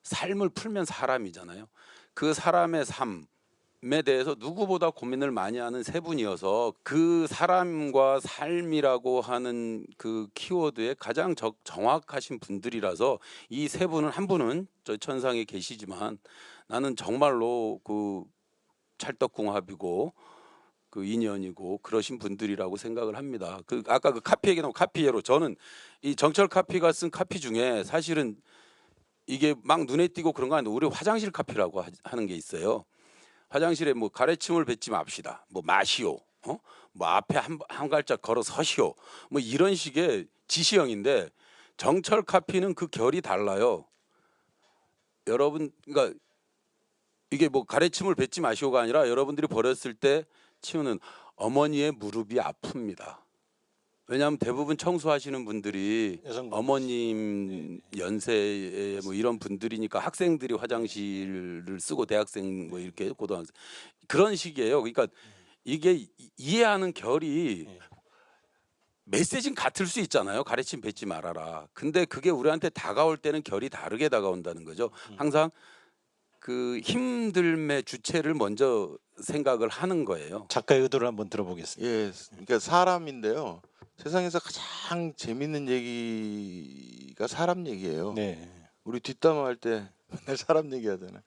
삶을 풀면 사람이잖아요. 그 사람의 삶에 대해서 누구보다 고민을 많이 하는 세 분이어서 그 사람과 삶이라고 하는 그 키워드에 가장 정확하신 분들이라서 이 세 분은 한 분은 저 천상에 계시지만 나는 정말로 그 찰떡궁합이고 그 인연이고 그러신 분들이라고 생각을 합니다. 그 아까 그 카피 얘기 나온 카피예로 저는 이 정철 카피가 쓴 카피 중에 사실은 이게 막 눈에 띄고 그런 거 아닌데 우리 화장실 카피라고 하는 게 있어요. 화장실에 뭐 가래침을 뱉지 맙시다. 뭐 마시오. 뭐 앞에 한 발짝 걸어 서시오. 뭐 이런 식의 지시형인데 정철 카피는 그 결이 달라요. 여러분 그러니까 이게 뭐 가래침을 뱉지 마시오가 아니라 여러분들이 버렸을 때 치우는 어머니의 무릎이 아픕니다. 왜냐하면 대부분 청소하시는 분들이 여성분. 어머님 연세의 뭐 이런 분들이니까 학생들이 화장실을 쓰고 대학생 뭐 이렇게 고등학생 그런 식이에요. 그러니까 이게 이해하는 결이 메시지는 같을 수 있잖아요. 가르침 뱉지 말아라. 근데 그게 우리한테 다가올 때는 결이 다르게 다가온다는 거죠. 항상 그 힘듦의 주체를 먼저 생각을 하는 거예요. 작가의 의도를 한번 들어보겠습니다. 예, 그러니까 사람인데요. 세상에서 가장 재밌는 얘기가 사람 얘기예요. 네. 우리 뒷담화할 때 맨날 사람 얘기하잖아요.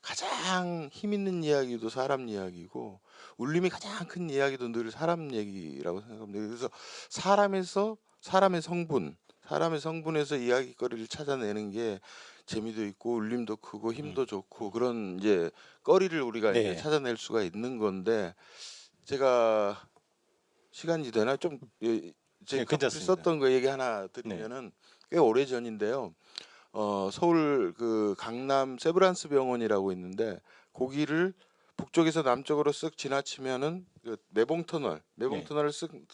가장 힘 있는 이야기도 사람 이야기고 울림이 가장 큰 이야기도 늘 사람 얘기라고 생각합니다. 그래서 사람에서 사람의 성분에서 이야기거리를 찾아내는 게 재미도 있고 울림도 크고 힘도 좋고 그런 이제 거리를 우리가 네. 이제 찾아낼 수가 있는 건데 제가 시간이 되나 좀 네, 제 괜찮습니다. 썼던 거 얘기 하나 드리면은 꽤 오래 전인데요. 서울 그 강남 세브란스 병원이라고 있는데 거기를 북쪽에서 남쪽으로 쓱 지나치면은 그 내봉터널을 쓱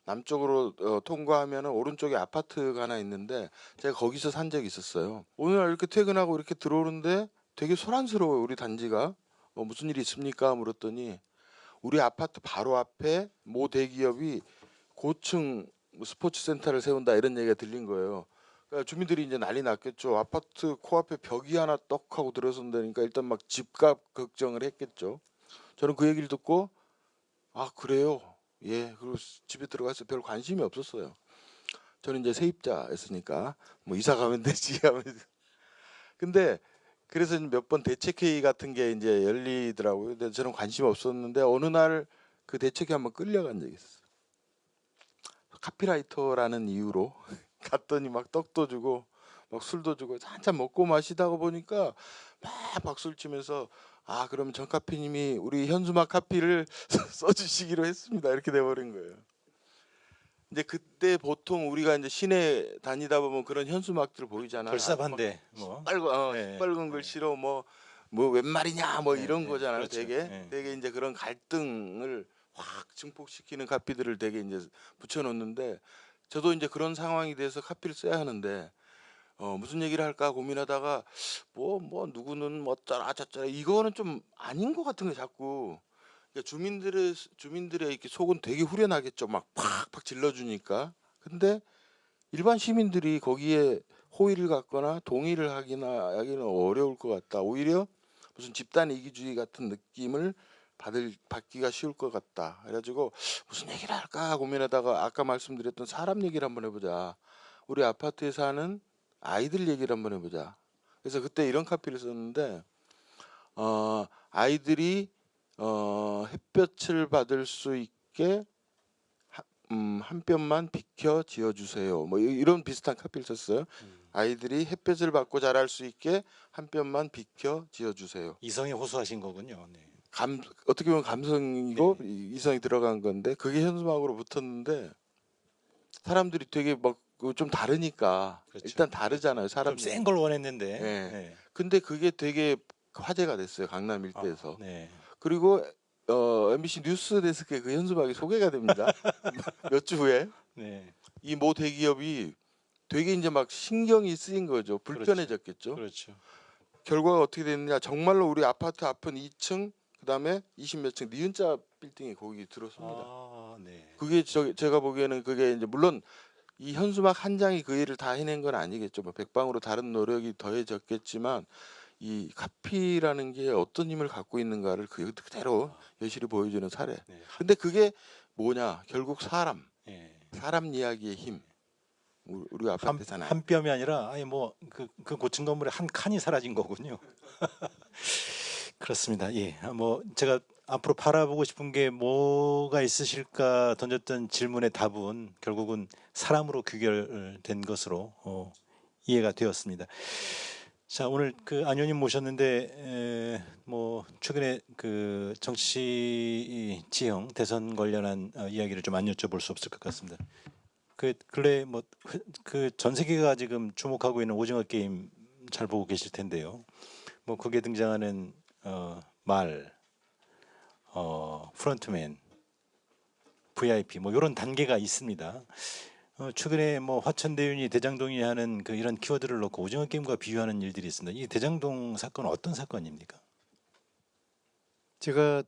남쪽으로 통과하면은 오른쪽에 아파트가 하나 있는데 제가 거기서 산 적이 있었어요. 오늘 이렇게 퇴근하고 이렇게 들어오는데 되게 소란스러워요. 우리 단지가 무슨 일이 있습니까? 물었더니 우리 아파트 바로 앞에 모 대기업이 고층 스포츠 센터를 세운다 이런 얘기가 들린 거예요. 그러니까 주민들이 이제 난리 났겠죠. 아파트 코앞에 벽이 하나 떡 하고 들어선다니까 일단 막 집값 걱정을 했겠죠. 저는 그 얘기를 듣고 아 그래요. 예. 그리고 집에 들어가서 별 관심이 없었어요. 저는 이제 세입자였으니까 뭐 이사 가면 되지 하면서. 근데 그래서 몇 번 대책회의 같은 게 이제 열리더라고요. 근데 저는 관심 없었는데 어느 날 그 대책회 한번 끌려간 적이 있었어요. 카피라이터라는 이유로 갔더니 막 떡도 주고 막 술도 주고 한참 먹고 마시다가 보니까 막 박수를 치면서 아 그럼 정카피님이 우리 현수막 카피를 써주시기로 했습니다. 이렇게 돼버린 거예요. 이제 그때 보통 우리가 이제 시내 다니다 보면 그런 현수막들 보이잖아요. 결사반대 뭐. 네. 빨간 글씨로 뭐 웬 말이냐 뭐 네, 이런 네, 거잖아요. 그렇죠. 네. 되게 이제 그런 갈등을 확 증폭시키는 카피들을 되게 이제 붙여놓는데 저도 이제 그런 상황이 돼서 카피를 써야 하는데 무슨 얘기를 할까 고민하다가 뭐 누구는 뭐 어쩌라 저쩌라 이거는 좀 아닌 것 같은 게 자꾸 그러니까 주민들의 이렇게 속은 되게 후련하겠죠. 막 팍팍 질러주니까. 근데 일반 시민들이 거기에 호의를 갖거나 동의를 하기는 어려울 것 같다. 오히려 무슨 집단 이기주의 같은 느낌을 받기가 쉬울 것 같다. 그래가지고 무슨 얘기를 할까 고민하다가 아까 말씀드렸던 사람 얘기를 한번 해보자. 우리 아파트에 사는 아이들 얘기를 한번 해보자. 그래서 그때 이런 카피를 썼는데 아이들이 햇볕을 받을 수 있게 한 뼘만 비켜 지어주세요. 뭐 이런 비슷한 카피를 썼어요. 아이들이 햇볕을 받고 자랄 수 있게 한 뼘만 비켜 지어주세요. 이성에 호소하신 거군요. 네. 어떻게 보면 감성이고 이성이 들어간 건데 그게 현수막으로 붙었는데 사람들이 되게 막 좀 다르니까 그렇죠. 일단 다르잖아요. 사람 좀 센 걸 원했는데. 네. 네. 근데 그게 되게 화제가 됐어요. 강남 일대에서. 네. 그리고 MBC 뉴스 데스크에 그 현수막이 소개가 됩니다. 몇 주 후에 네. 이 모 대기업이 되게 이제 막 신경이 쓰인 거죠. 불편해졌겠죠. 그렇죠. 결과가 어떻게 됐느냐? 정말로 우리 아파트 앞은 2층, 그다음에 20몇 층 니은자 빌딩이 거기 들어섭니다. 아, 네. 그게 제가 보기에는 그게 이제 물론 이 현수막 한 장이 그 일을 다 해낸 건 아니겠죠. 뭐 백방으로 다른 노력이 더해졌겠지만 이 카피라는 게 어떤 힘을 갖고 있는가를 그대로 여실히 보여주는 사례. 네. 근데 그게 뭐냐? 결국 사람 네. 이야기의 힘. 우리 아파트에 사는 한 뼘이 아니라 아예 뭐 그 고층 건물의 한 칸이 사라진 거군요. 그렇습니다. 예. 뭐 제가 앞으로 바라보고 싶은 게 뭐가 있으실까 던졌던 질문의 답은 결국은 사람으로 귀결된 것으로 이해가 되었습니다. 자, 오늘 그 안 의원님 모셨는데 뭐 최근에 그 정치 지형 대선 관련한 이야기를 좀 안 여쭤볼 수 없을 것 같습니다. 그 근래 뭐 그 전 세계가 지금 주목하고 있는 오징어 게임 잘 보고 계실 텐데요. 뭐 거기에 등장하는 프론트맨, VIP 뭐 이런 단계가 있습니다. 최근에 뭐 화천대유니 대장동이 하는 그 이런 키워드를 놓고 오징어 게임과 비유하는 일들이 있습니다. 이 대장동 사건은 어떤 사건입니까? 제가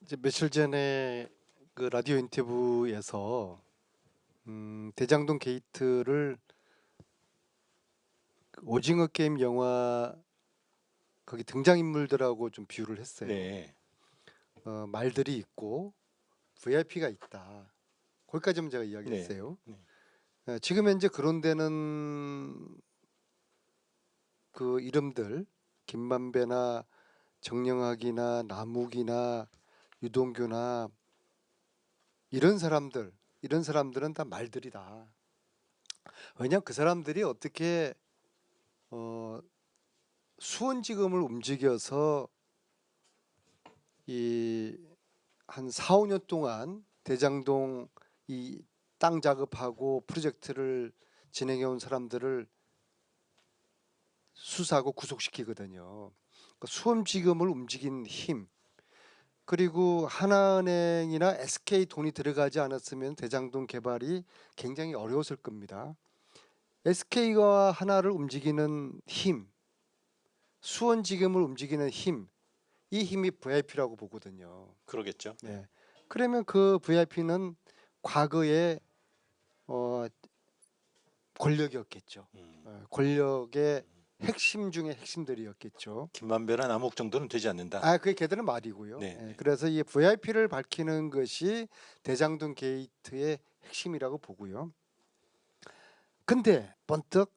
이제 며칠 전에 그 라디오 인터뷰에서 대장동 게이트를 그 오징어 게임 영화의 거기 등장인물들하고 좀 비유를 했어요. 네. 말들이 있고 VIP가 있다. 거기까지만 제가 이야기했어요. 네. 지금 현재 그런 데는 그 이름들 김만배나 정영학이나 남욱이나 유동규나 이런 사람들은 다 말들이다. 왜냐하면 그 사람들이 어떻게 수원지검을 움직여서 이 한 4, 5년 동안 대장동 이 땅 작업하고 프로젝트를 진행해 온 사람들을 수사하고 구속시키거든요. 그러니까 수원지검을 움직인 힘, 그리고 하나은행이나 SK 돈이 들어가지 않았으면 대장동 개발이 굉장히 어려웠을 겁니다. SK와 하나를 움직이는 힘, 수원지검을 움직이는 힘, 이 힘이 VIP라고 보거든요. 그러겠죠. 네. 그러면 그 VIP는 과거에 권력이었겠죠. 권력의 핵심 중에 핵심들이었겠죠. 김만배나 남욱 정도는 되지 않는다. 그게 걔들은 말이고요. 네, 네. 그래서 이 VIP를 밝히는 것이 대장동 게이트의 핵심이라고 보고요. 근데 번뜩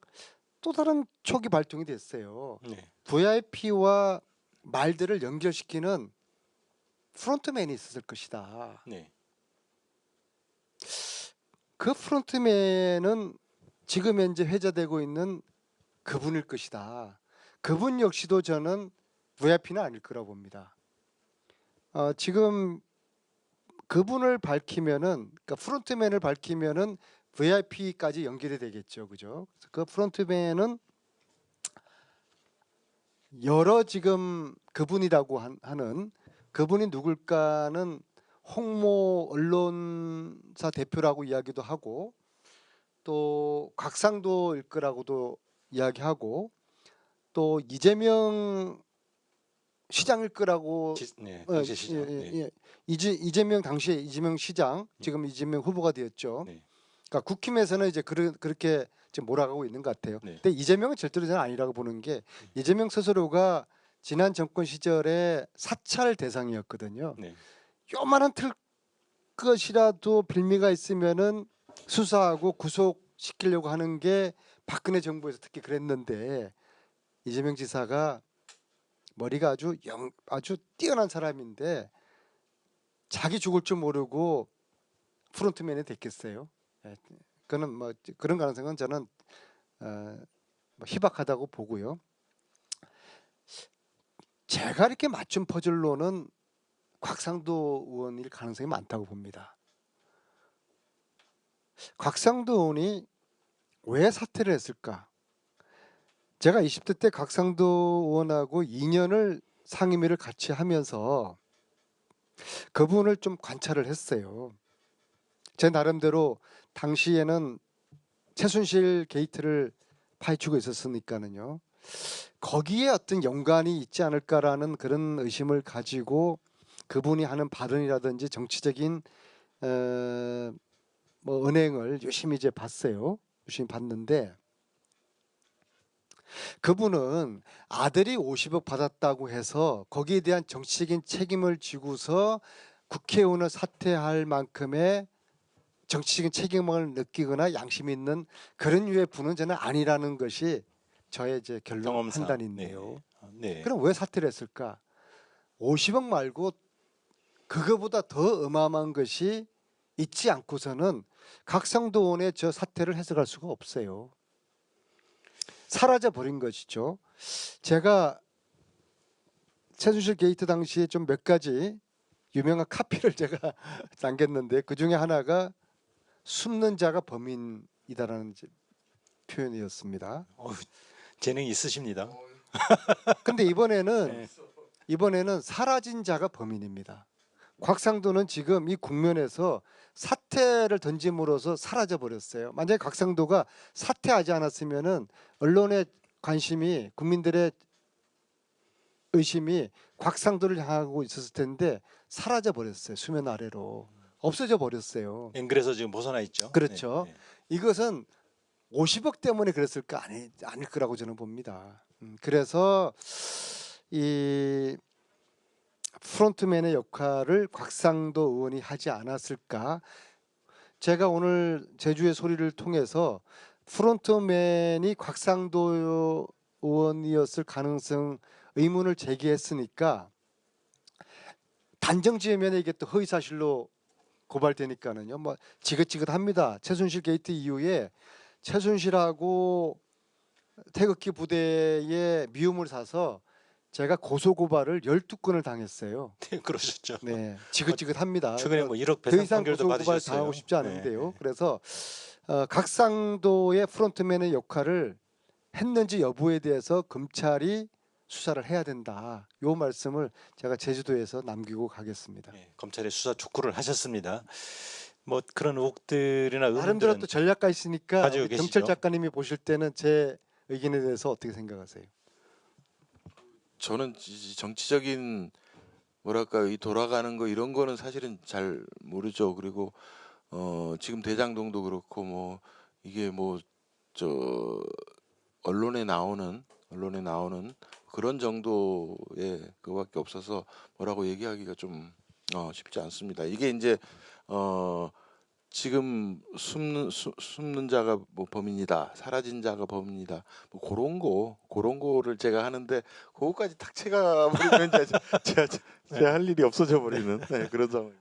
또 다른 촉이 발동이 됐어요. 네. VIP와 말들을 연결시키는 프론트맨이 있었을 것이다. 네. 그 프론트맨은 지금 현재 회자되고 있는 그분일 것이다. 그분 역시도 저는 VIP는 아닐 거라고 봅니다. 지금 그분을 밝히면은, 그러니까 프론트맨을 밝히면은 VIP까지 연결이 되겠죠, 그죠? 그 프론트맨은 여러 지금 그분이라고 하는 그분이 누굴까는 홍모 언론사 대표라고 이야기도 하고 또 곽상도일 거라고도 이야기하고 또 이재명 시장일 거라고 네, 당시 시장. 네. 이재명 당시에 이재명 시장 지금 이재명 후보가 되었죠. 네. 그러니까 국힘에서는 이제 그렇게 지금 몰아가고 있는 것 같아요. 네. 근데 이재명은 절대로 저는 아니라고 보는 게 이재명 스스로가 지난 정권 시절에 사찰 대상이었거든요. 네. 요만한 틀 것이라도 빌미가 있으면은 수사하고 구속시키려고 하는 게 박근혜 정부에서 특히 그랬는데 이재명 지사가 머리가 아주 뛰어난 사람인데 자기 죽을 줄 모르고 프론트맨이 됐겠어요. 그는 뭐 그런 가능성은 저는 뭐 희박하다고 보고요. 제가 이렇게 맞춘 퍼즐로는 곽상도 의원일 가능성이 많다고 봅니다. 곽상도 의원이 왜 사퇴를 했을까? 제가 20대 때 곽상도 의원하고 2년을 상임위를 같이 하면서 그분을 좀 관찰을 했어요. 제 나름대로 당시에는 최순실 게이트를 파헤치고 있었으니까는요. 거기에 어떤 연관이 있지 않을까라는 그런 의심을 가지고 그분이 하는 발언이라든지 정치적인 뭐 은행을 열심히 이제 봤어요. 열심히 봤는데 그분은 아들이 50억 받았다고 해서 거기에 대한 정치적인 책임을 지고서 국회의원을 사퇴할 만큼의 정치적인 책임을 느끼거나 양심 있는 그런 류의 분은 저는 아니라는 것이 저의 이제 결론 경험상. 판단인데요. 네. 그럼 왜 사퇴를 했을까? 50억 말고 그거보다 더 어마어마한 것이 있지 않고서는 곽상도 의원의 저 사퇴를 해석할 수가 없어요. 사라져 버린 것이죠. 제가 최순실 게이트 당시에 좀 몇 가지 유명한 카피를 제가 남겼는데 그 중에 하나가 숨는 자가 범인이다라는 표현이었습니다. 재능이 있으십니다. 근데 네. 이번에는 사라진 자가 범인입니다. 곽상도는 지금 이 국면에서 사퇴를 던짐으로써 사라져 버렸어요. 만약에 곽상도가 사퇴하지 않았으면은 언론의 관심이 국민들의 의심이 곽상도를 향하고 있었을 텐데 사라져 버렸어요. 수면 아래로 없어져 버렸어요. 앵글에서 지금 벗어나 있죠. 그렇죠. 네. 이것은 50억 때문에 그랬을까 아닐 거라고 저는 봅니다. 그래서 이 프론트맨의 역할을 곽상도 의원이 하지 않았을까? 제가 오늘 제주의 소리를 통해서 프론트맨이 곽상도 의원이었을 가능성 의문을 제기했으니까 단정지으면 이게 또 허위사실로 고발되니까는요. 뭐 지긋지긋합니다. 최순실 게이트 이후에 최순실하고 태극기 부대의 미움을 사서 제가 고소고발을 12건을 당했어요. 네, 그러셨죠. 네, 지긋지긋합니다. 최근에 뭐 1억 더 배상 이상 판결도 고소고발 받으셨어요. 당하고 싶지 않은데요. 네. 그래서 각상도의 프론트맨의 역할을 했는지 여부에 대해서 검찰이 수사를 해야 된다. 요 말씀을 제가 제주도에서 남기고 가겠습니다. 네, 검찰의 수사 촉구를 하셨습니다. 뭐 그런 의혹들이나 나름대로 의문들은 또 전략가 있으니까 가지고 우리 계시죠? 경찰 작가님이 보실 때는 제 의견에 대해서 어떻게 생각하세요? 저는 정치적인 뭐랄까 이 돌아가는 거 이런 거는 사실은 잘 모르죠. 그리고 지금 대장동도 그렇고 뭐 이게 뭐 저 언론에 나오는 그런 정도의 그밖에 없어서 뭐라고 얘기하기가 좀 쉽지 않습니다. 이게 이제 지금 숨는 자가 뭐 범인이다, 사라진 자가 범인이다, 뭐 그런 거를 제가 하는데 그거까지 탁 채가 버리면 이제 제가 할 일이 없어져 버리는 네, 그런 상황.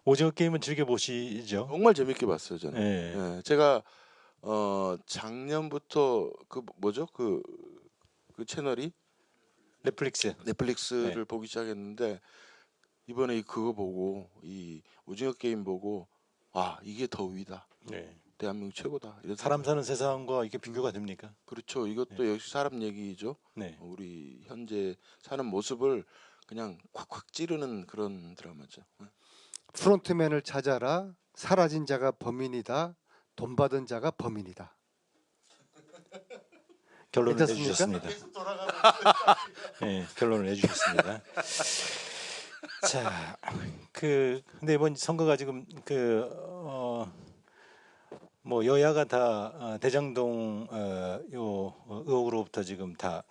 오징어 게임은 즐겨 보시죠? 정말 재밌게 봤어요 저는. 네. 예, 제가 작년부터 그 뭐죠 그 채널이 넷플릭스. 넷플릭스를 네. 보기 시작했는데 이번에 그거 보고 이 오징어 게임 보고 아 이게 더 위다. 네. 대한민국 최고다. 이런 사람 사는 세상과 이게 비교가 됩니까? 그렇죠. 이것도 역시 사람 얘기죠. 네. 우리 현재 사는 모습을 그냥 콱콱 찌르는 그런 드라마죠. 프론트맨을 찾아라. 사라진 자가 범인이다. 돈 받은 자가 범인이다. 결론을 괜찮습니까? 내주셨습니다. 네, 결론을 내주셨습니다. 자, 근데 이번 선거가 지금 뭐 여야가 다 대장동 의혹으로부터 지금 다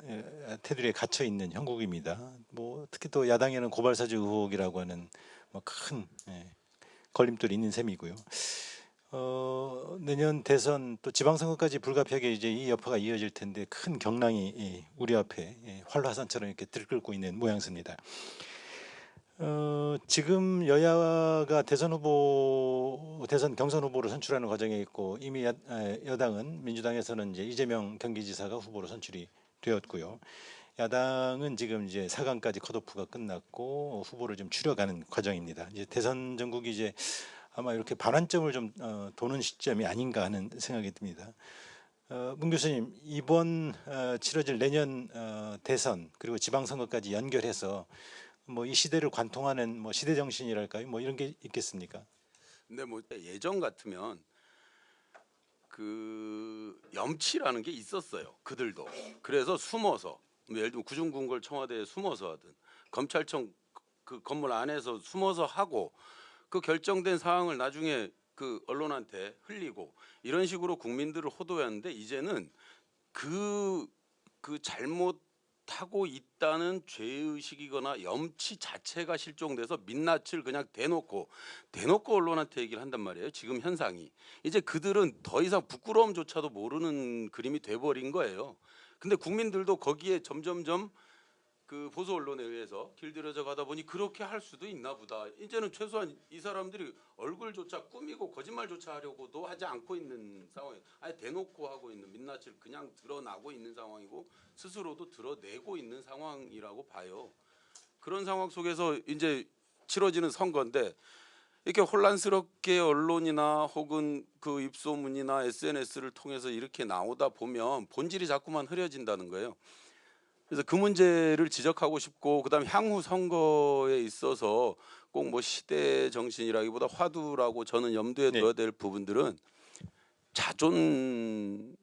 테두리에 갇혀 있는 형국입니다. 뭐 특히 또 야당에는 고발사주 의혹이라고 하는 뭐 큰 걸림돌이 있는 셈이고요. 내년 대선 또 지방선거까지 불가피하게 이제 이 여파가 이어질 텐데 큰 경랑이 우리 앞에 활화산처럼 이렇게 들끓고 있는 모양새입니다. 지금 여야가 대선 경선 후보를 선출하는 과정에 있고 이미 여당은 민주당에서는 이제 이재명 경기지사가 후보로 선출이 되었고요. 야당은 지금 이제 4강까지 컷오프가 끝났고 후보를 좀 추려가는 과정입니다. 이제 대선 전국이 이제 아마 이렇게 반환점을 좀 도는 시점이 아닌가 하는 생각이 듭니다. 문 교수님, 이번 치러질 내년 대선 그리고 지방선거까지 연결해서 뭐 이 시대를 관통하는 뭐 시대 정신이랄까요? 뭐 이런 게 있겠습니까? 근데 뭐 예전 같으면 그 염치라는 게 있었어요. 그들도. 그래서 숨어서 뭐 예를 들면 구중궁궐 청와대에 숨어서 하든 검찰청 그 건물 안에서 숨어서 하고 그 결정된 사항을 나중에 그 언론한테 흘리고 이런 식으로 국민들을 호도했는데 이제는 그 잘못하고 있다는 죄의식이거나 염치 자체가 실종돼서 민낯을 그냥 대놓고 언론한테 얘기를 한단 말이에요. 지금 현상이 이제 그들은 더 이상 부끄러움조차도 모르는 그림이 돼버린 거예요. 근데 국민들도 거기에 점점점 그 보수 언론에 의해서 길들여져 가다 보니 그렇게 할 수도 있나 보다. 이제는 최소한 이 사람들이 얼굴조차 꾸미고 거짓말조차 하려고도 하지 않고 있는 상황이에요. 아예 대놓고 하고 있는 민낯을 그냥 드러나고 있는 상황이고 스스로도 드러내고 있는 상황이라고 봐요. 그런 상황 속에서 이제 치러지는 선거인데 이렇게 혼란스럽게 언론이나 혹은 그 입소문이나 SNS를 통해서 이렇게 나오다 보면 본질이 자꾸만 흐려진다는 거예요. 그래서 그 문제를 지적하고 싶고 그다음 향후 선거에 있어서 꼭 뭐 시대 정신이라기보다 화두라고 저는 염두에 둬야 될 부분들은 자존을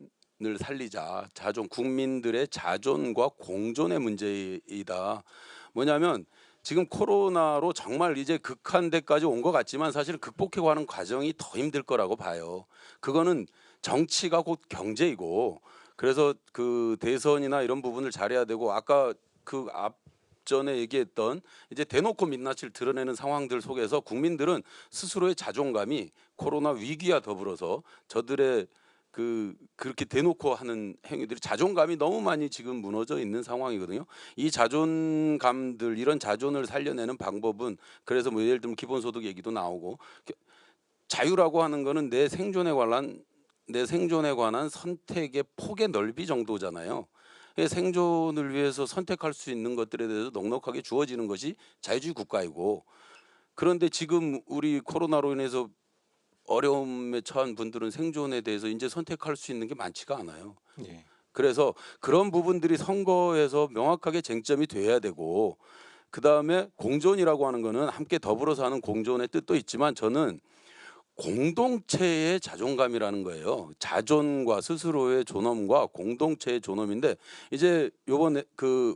살리자. 국민들의 자존과 공존의 문제이다. 뭐냐면 지금 코로나로 정말 이제 극한대까지 온 것 같지만 사실 극복해가는 과정이 더 힘들 거라고 봐요. 그거는 정치가 곧 경제이고 그래서 그 대선이나 이런 부분을 잘해야 되고 아까 그 전에 얘기했던 이제 대놓고 민낯을 드러내는 상황들 속에서 국민들은 스스로의 자존감이 코로나 위기와 더불어서 저들의 그렇게 대놓고 하는 행위들이 자존감이 너무 많이 지금 무너져 있는 상황이거든요. 이 자존감들 이런 자존을 살려내는 방법은 그래서 뭐 예를 들면 기본소득 얘기도 나오고 자유라고 하는 거는 내 생존에 관한 선택의 폭의 넓이 정도잖아요. 생존을 위해서 선택할 수 있는 것들에 대해서 넉넉하게 주어지는 것이 자유주의 국가이고 그런데 지금 우리 코로나로 인해서 어려움에 처한 분들은 생존에 대해서 이제 선택할 수 있는 게 많지가 않아요. 예. 그래서 그런 부분들이 선거에서 명확하게 쟁점이 돼야 되고 그다음에 공존이라고 하는 거는 함께 더불어서 하는 공존의 뜻도 있지만 저는 공동체의 자존감이라는 거예요. 자존과 스스로의 존엄과 공동체의 존엄인데 이제 요번에 그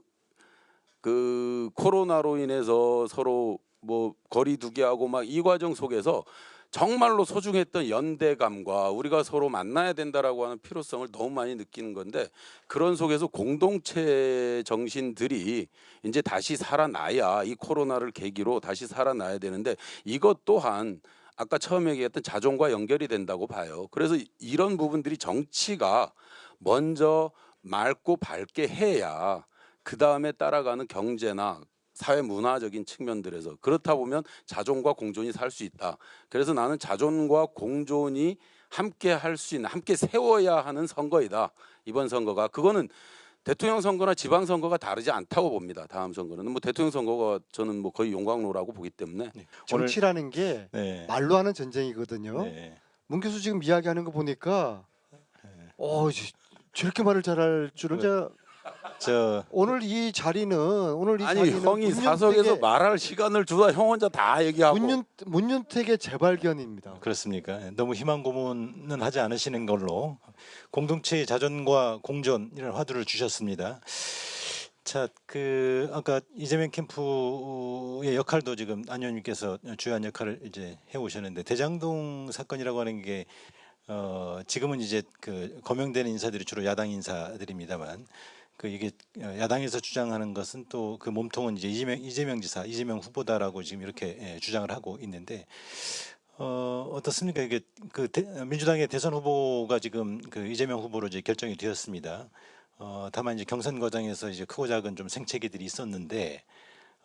코로나로 인해서 서로 뭐 거리두기 하고 막 이 과정 속에서 정말로 소중했던 연대감과 우리가 서로 만나야 된다라고 하는 필요성을 너무 많이 느끼는 건데 그런 속에서 공동체 정신들이 이제 다시 살아나야 이 코로나를 계기로 다시 살아나야 되는데 이것 또한 아까 처음에 얘기했던 자존과 연결이 된다고 봐요. 그래서 이런 부분들이 정치가 먼저 맑고 밝게 해야 그 다음에 따라가는 경제나 사회 문화적인 측면들에서 그렇다 보면 자존과 공존이 살 수 있다. 그래서 나는 자존과 공존이 함께 할 수 있는 함께 세워야 하는 선거이다. 이번 선거가 그거는 대통령 선거나 지방 선거가 다르지 않다고 봅니다. 다음 선거는 뭐 대통령 선거가 저는 뭐 거의 용광로라고 보기 때문에 네. 정치라는 게 네. 말로 하는 전쟁이거든요. 네. 문 교수 지금 이야기하는 거 보니까 저렇게 말을 잘할 줄은 그- 제가 저 오늘 이 자리는 아니 형이 사석에서 말할 시간을 주다 형 혼자 다 얘기하고 문윤택의 재발견입니다. 그렇습니까? 너무 희망 고문은 하지 않으시는 걸로 공동체의 자존과 공존이라는 화두를 주셨습니다. 자, 아까 이재명 캠프의 역할도 지금 안 의원님께서 주요한 역할을 이제 해오셨는데 대장동 사건이라고 하는 게 지금은 이제 거명되는 인사들이 주로 야당 인사들입니다만 이게 야당에서 주장하는 것은 또 그 몸통은 이제 이재명 지사, 이재명 후보다라고 지금 이렇게 주장을 하고 있는데 어떻습니까? 이게 민주당의 대선 후보가 지금 이재명 후보로 이제 결정이 되었습니다. 다만 이제 경선 과정에서 이제 크고 작은 좀 생채기들이 있었는데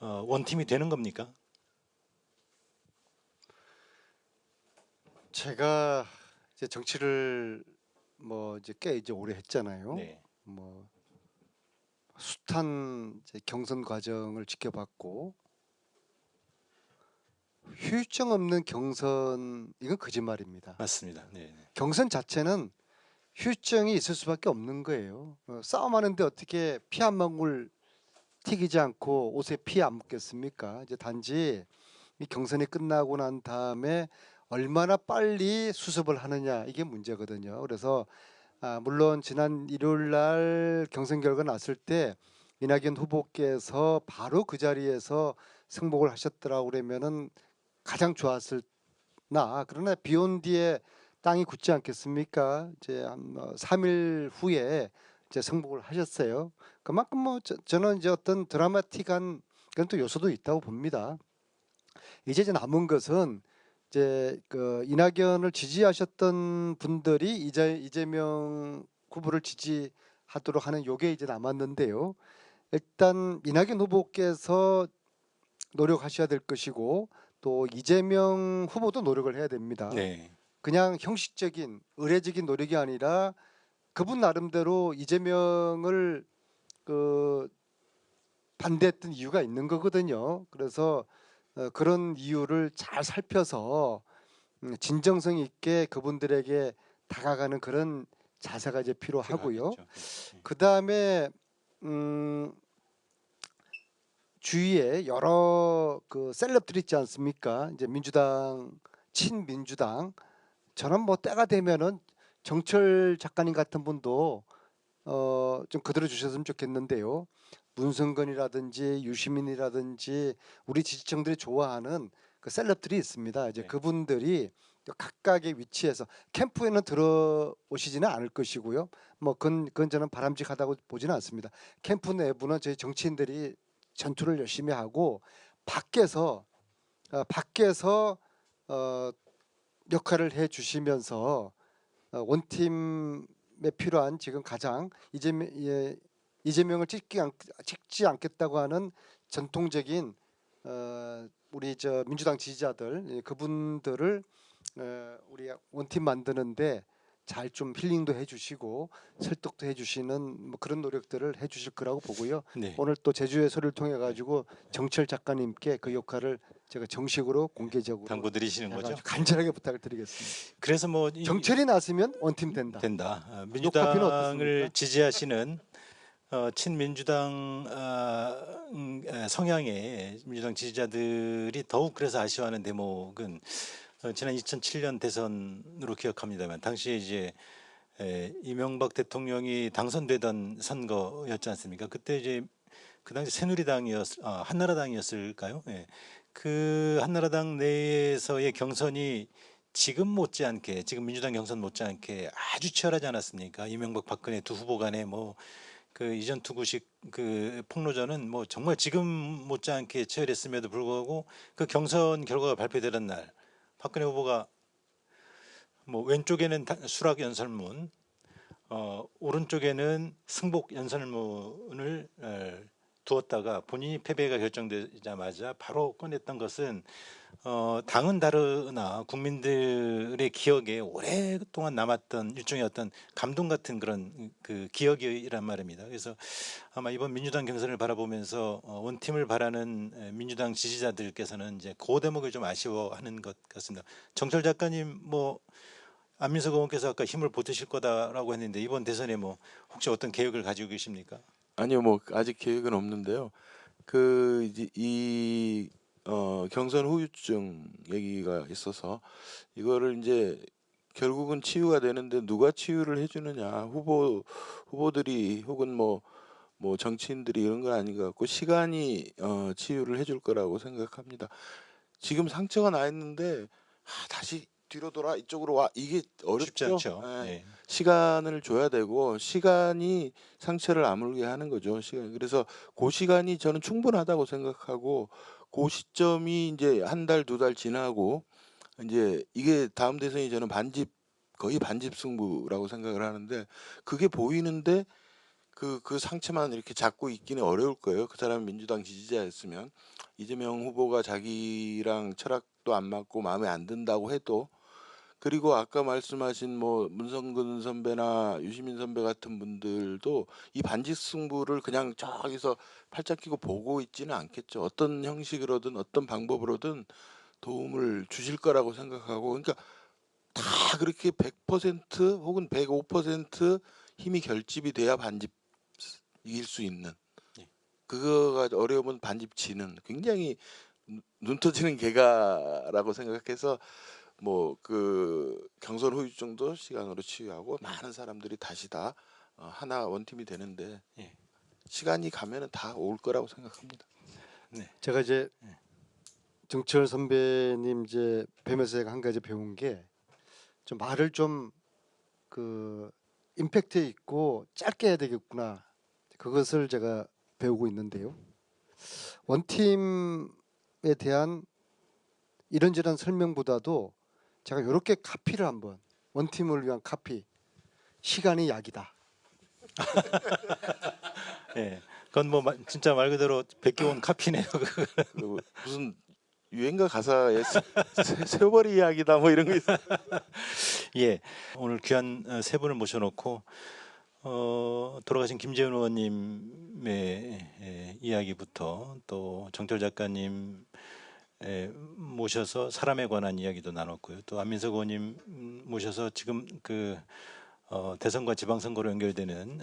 원팀이 되는 겁니까? 제가 이제 정치를 뭐 이제 꽤 이제 오래 했잖아요. 네. 뭐 숱한 이제 경선 과정을 지켜봤고 휴유증 없는 경선 이건 거짓말입니다. 맞습니다. 네. 경선 자체는 휴유증이 있을 수밖에 없는 거예요. 싸움하는데 어떻게 피 한 방울 튀기지 않고 옷에 피 안 묻겠습니까? 이제 단지 이 경선이 끝나고 난 다음에 얼마나 빨리 수습을 하느냐 이게 문제거든요. 그래서 물론 지난 일요일 날 경선 결과 났을 때 이낙연 후보께서 바로 그 자리에서 승복을 하셨더라고 그러면은 가장 좋았을나 그러나 비온 뒤에 땅이 굳지 않겠습니까? 이제 한 3일 후에 이제 승복을 하셨어요. 그만큼 뭐 저는 이제 어떤 드라마틱한 그런 또 요소도 있다고 봅니다. 이제 남은 것은 이제 이낙연을 지지하셨던 분들이 이재명 후보를 지지하도록 하는 요게 이제 남았는데요. 일단 이낙연 후보께서 노력하셔야 될 것이고 또 이재명 후보도 노력을 해야 됩니다. 네. 그냥 형식적인 의례적인 노력이 아니라 그분 나름대로 이재명을 반대했던 이유가 있는 거거든요. 그래서 그런 이유를 잘 살펴서 진정성 있게 그분들에게 다가가는 그런 자세가 이제 필요하고요. 필요하겠죠. 그 다음에 주위에 여러 셀럽들이 있지 않습니까? 이제 민주당 친민주당 저는 뭐 때가 되면은 정철 작가님 같은 분도 좀 그대로 주셨으면 좋겠는데요. 문성근이라든지 유시민이라든지 우리 지지층들이 좋아하는 그 셀럽들이 있습니다. 이제 네. 그분들이 각각의 위치에서 캠프에는 들어오시지는 않을 것이고요. 뭐 그건 저는 바람직하다고 보지는 않습니다. 캠프 내부는 저희 정치인들이 전투를 열심히 하고 밖에서 역할을 해 주시면서 원팀에 필요한 지금 가장 이재명을 찍지 않겠다고 하는 전통적인 우리 저 민주당 지지자들 그분들을 우리 원팀 만드는데 잘 좀 힐링도 해주시고 설득도 해주시는 뭐 그런 노력들을 해주실 거라고 보고요. 네. 오늘 또 제주의 소리를 통해 가지고 정철 작가님께 그 역할을 제가 정식으로 공개적으로 당부드리시는 거죠? 해가지고 간절하게 부탁을 드리겠습니다. 그래서 뭐 정철이 나서면 원팀 된다. 된다. 카피는 민주당을 어떻습니까? 지지하시는 친민주당 성향의 민주당 지지자들이 더욱 그래서 아쉬워하는 대목은 지난 2007년 대선으로 기억합니다만 당시에 이제 이명박 대통령이 당선되던 선거였지 않습니까? 그때 이제 그 당시 한나라당이었을까요? 예. 그 한나라당 내에서의 경선이 지금 못지않게 지금 민주당 경선 못지않게 아주 치열하지 않았습니까? 이명박 박근혜 두 후보 간에 뭐 그 이전 투구식 그 폭로전은 뭐 정말 지금 못지않게 치열했음에도 불구하고 그 경선 결과가 발표되던 날 박근혜 후보가 뭐 왼쪽에는 수락 연설문, 오른쪽에는 승복 연설문을 두었다가 본인이 패배가 결정되자마자 바로 꺼냈던 것은 당은 다르나 국민들의 기억에 오랫동안 남았던 일종의 어떤 감동 같은 그런 그 기억이란 말입니다. 그래서 아마 이번 민주당 경선을 바라보면서 원팀을 바라는 민주당 지지자들께서는 이제 그 대목을 좀 아쉬워하는 것 같습니다. 정철 작가님 뭐 안민석 의원께서 아까 힘을 보태실 거다라고 했는데 이번 대선에 뭐 혹시 어떤 계획을 가지고 계십니까? 아니요, 뭐 아직 계획은 없는데요. 그 이제 이 경선 후유증 얘기가 있어서 이거를 이제 결국은 치유가 되는데 누가 치유를 해주느냐, 후보들이 혹은 뭐 정치인들이 이런 건 아닌 것 같고 시간이 치유를 해줄 거라고 생각합니다. 지금 상처가 나 있는데 다시 뒤로 돌아 이쪽으로 와, 이게 쉽지 어렵죠. 않죠. 예. 예. 시간을 줘야 되고 시간이 상처를 아물게 하는 거죠. 그래서 그 시간이 저는 충분하다고 생각하고 그 시점이 이제 한 달, 두 달 지나고 이제 이게 다음 대선이 저는 거의 반집 승부라고 생각을 하는데 그게 보이는데 그 상처만 이렇게 잡고 있기는 어려울 거예요. 그 사람이 민주당 지지자였으면 이재명 후보가 자기랑 철학도 안 맞고 마음에 안 든다고 해도, 그리고 아까 말씀하신 뭐 문성근 선배나 유시민 선배 같은 분들도 이 반집 승부를 그냥 저기서 팔짱 끼고 보고 있지는 않겠죠. 어떤 형식으로든 어떤 방법으로든 도움을 주실 거라고 생각하고, 그러니까 다 그렇게 100% 혹은 105% 힘이 결집이 돼야 반집 이길 수 있는, 예. 그거가 어려우면 반집 지는, 굉장히 눈 터지는 개가라고 생각해서 뭐 그 경선 후유증도 시간으로 치유하고 많은 사람들이 다시 다 하나 원팀이 되는데 예. 시간이 가면은 다 올 거라고 생각합니다. 제가 이제 네. 정철 선배님 이제 뵈면서 제가 한 가지 배운 게 좀 말을 좀 그 임팩트 있고 짧게 해야 되겠구나. 그것을 제가 배우고 있는데요. 원팀에 대한 이런저런 설명보다도 제가 이렇게 카피를 한번, 원팀을 위한 카피, 시간이 약이다. 예. 그건 뭐 진짜 말 그대로 베껴온 카피네요. 그리고 무슨 유행가 가사에 세월이 이야기다 뭐 이런 거 있어요. 예. 오늘 귀한 세 분을 모셔놓고 돌아가신 김재훈 의원님의 이야기부터 또 정철 작가님 모셔서 사람에 관한 이야기도 나눴고요. 또 안민석 의원님 모셔서 지금 그 대선과 지방선거로 연결되는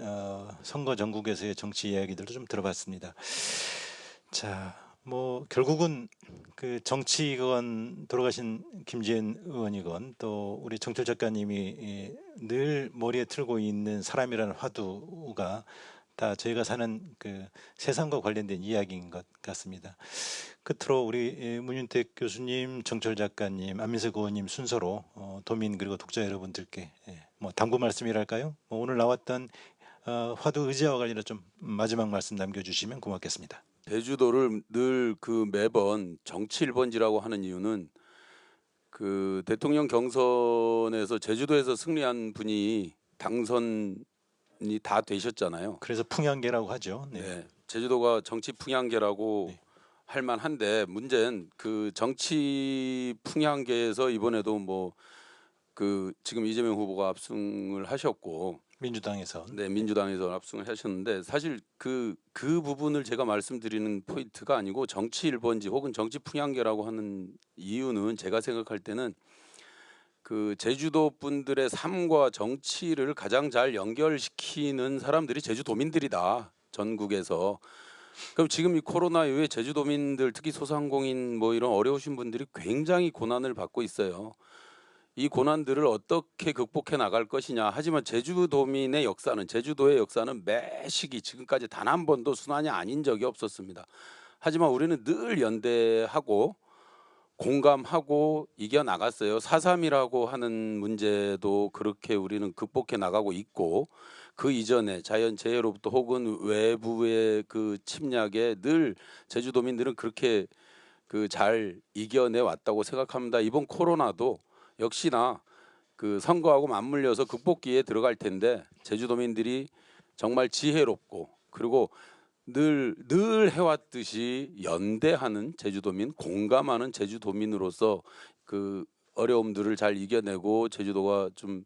선거 전국에서의 정치 이야기들도 좀 들어봤습니다. 자, 뭐 결국은 그 정치건 돌아가신 김재현 의원이건 또 우리 정철 작가님이 늘 머리에 틀고 있는 사람이라는 화두가 다 저희가 사는 그 세상과 관련된 이야기인 것 같습니다. 끝으로 우리 문윤택 교수님, 정철 작가님, 안민석 의원님 순서로 도민 그리고 독자 여러분들께 뭐 당부 말씀이랄까요? 뭐 오늘 나왔던 화두 의제와 관련해 좀 마지막 말씀 남겨주시면 고맙겠습니다. 제주도를 늘 그 매번 정치 1번지라고 하는 이유는 그 대통령 경선에서 제주도에서 승리한 분이 당선이 다 되셨잖아요. 그래서 풍향계라고 하죠. 네. 네. 제주도가 정치 풍향계라고 네. 할 만한데 문제는 그 정치 풍향계에서 이번에도 뭐 그 지금 이재명 후보가 압승을 하셨고 민주당에서 네, 민주당에서 압승을 하셨는데 사실 그 부분을 제가 말씀드리는 포인트가 아니고 정치 1번지 혹은 정치 풍향계라고 하는 이유는 제가 생각할 때는 그 제주도 분들의 삶과 정치를 가장 잘 연결시키는 사람들이 제주도민들이다. 전국에서. 그럼 지금 이 코로나 이후에 제주도민들 특히 소상공인 뭐 이런 어려우신 분들이 굉장히 고난을 받고 있어요. 이 고난들을 어떻게 극복해 나갈 것이냐. 하지만 제주도민의 역사는 제주도의 역사는 매 시기 지금까지 단 한 번도 순환이 아닌 적이 없었습니다. 하지만 우리는 늘 연대하고 공감하고 이겨 나갔어요. 4.3이라고 하는 문제도 그렇게 우리는 극복해 나가고 있고 그 이전에 자연재해로부터 혹은 외부의 그 침략에 늘 제주도민들은 그렇게 그 잘 이겨내 왔다고 생각합니다. 이번 코로나도 역시나 그 선거하고 맞물려서 극복기에 들어갈 텐데 제주도민들이 정말 지혜롭고 그리고 늘 해왔듯이 연대하는 제주도민, 공감하는 제주도민으로서 그 어려움들을 잘 이겨내고 제주도가 좀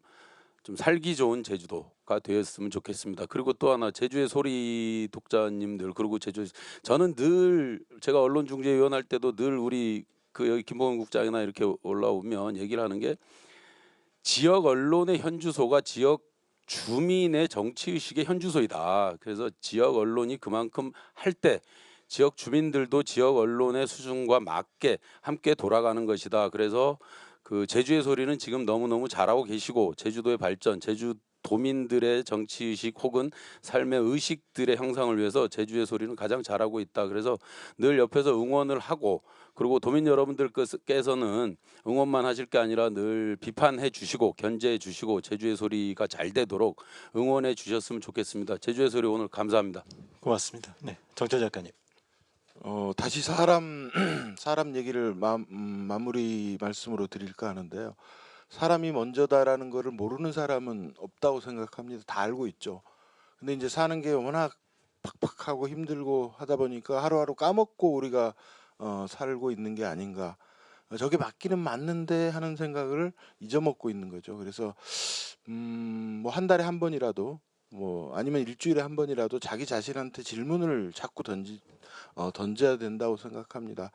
살기 좋은 제주도가 되었으면 좋겠습니다. 그리고 또 하나 제주의 소리 독자님들 그리고 저는 늘 제가 언론중재위원 할 때도 늘 우리 그 여기 김봉현 국장이나 이렇게 올라오면 얘기를 하는 게 지역 언론의 현주소가 지역 주민의 정치의식의 현주소이다. 그래서 지역 언론이 그만큼 할 때 지역 주민들도 지역 언론의 수준과 맞게 함께 돌아가는 것이다. 그래서 그 제주의 소리는 지금 너무너무 잘하고 계시고 제주도의 발전, 제주도민들의 정치의식 혹은 삶의 의식들의 형상을 위해서 제주의 소리는 가장 잘하고 있다. 그래서 늘 옆에서 응원을 하고 그리고 도민 여러분들께서는 응원만 하실 게 아니라 늘 비판해 주시고 견제해 주시고 제주의 소리가 잘 되도록 응원해 주셨으면 좋겠습니다. 제주의 소리 오늘 감사합니다. 고맙습니다. 네, 정철 작가님. 다시 사람 얘기를 마무리 말씀으로 드릴까 하는데요. 사람이 먼저다라는 거를 모르는 사람은 없다고 생각합니다. 다 알고 있죠. 근데 이제 사는 게 워낙 팍팍하고 힘들고 하다 보니까 하루하루 까먹고 우리가 살고 있는 게 아닌가. 저게 맞기는 맞는데 하는 생각을 잊어먹고 있는 거죠. 그래서 뭐 한 달에 한 번이라도 뭐 아니면 일주일에 한 번이라도 자기 자신한테 질문을 자꾸 던져야 된다고 생각합니다.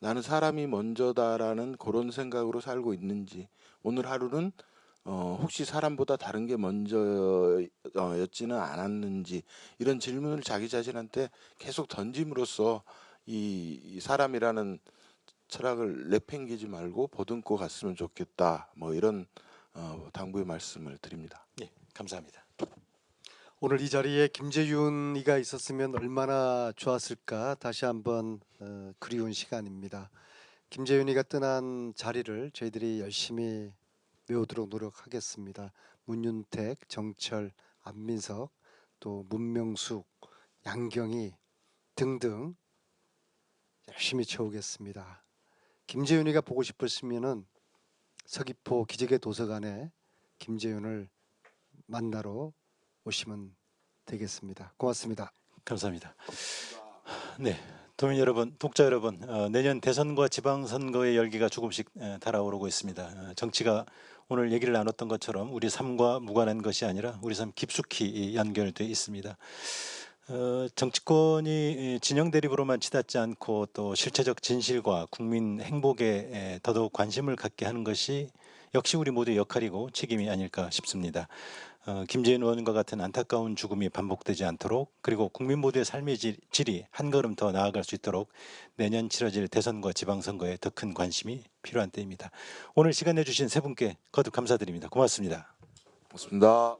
나는 사람이 먼저다라는 그런 생각으로 살고 있는지 오늘 하루는 혹시 사람보다 다른 게 먼저였지는 않았는지 이런 질문을 자기 자신한테 계속 던짐으로써 이 사람이라는 철학을 내팽개지 말고 보듬고 갔으면 좋겠다. 뭐 이런 당부의 말씀을 드립니다. 네, 감사합니다. 오늘 이 자리에 김재윤이가 있었으면 얼마나 좋았을까 다시 한번 그리운 시간입니다. 김재윤이가 떠난 자리를 저희들이 열심히 메우도록 노력하겠습니다. 문윤택, 정철, 안민석, 또 문명숙, 양경희 등등 열심히 채우겠습니다. 김재윤이가 보고 싶으시면은 서귀포 기재계 도서관에 김재윤을 만나러 오시면 되겠습니다. 고맙습니다. 감사합니다. 네, 도민 여러분, 독자 여러분, 내년 대선과 지방선거의 열기가 조금씩 달아오르고 있습니다. 정치가 오늘 얘기를 나눴던 것처럼 우리 삶과 무관한 것이 아니라 우리 삶 깊숙이 연결되어 있습니다. 정치권이 진영 대립으로만 치닫지 않고 또 실체적 진실과 국민 행복에 더더욱 관심을 갖게 하는 것이 역시 우리 모두의 역할이고 책임이 아닐까 싶습니다. 김재인 의원과 같은 안타까운 죽음이 반복되지 않도록 그리고 국민 모두의 삶의 질이 한 걸음 더 나아갈 수 있도록 내년 치러질 대선과 지방선거에 더 큰 관심이 필요한 때입니다. 오늘 시간 내주신 세 분께 거듭 감사드립니다. 고맙습니다. 고맙습니다.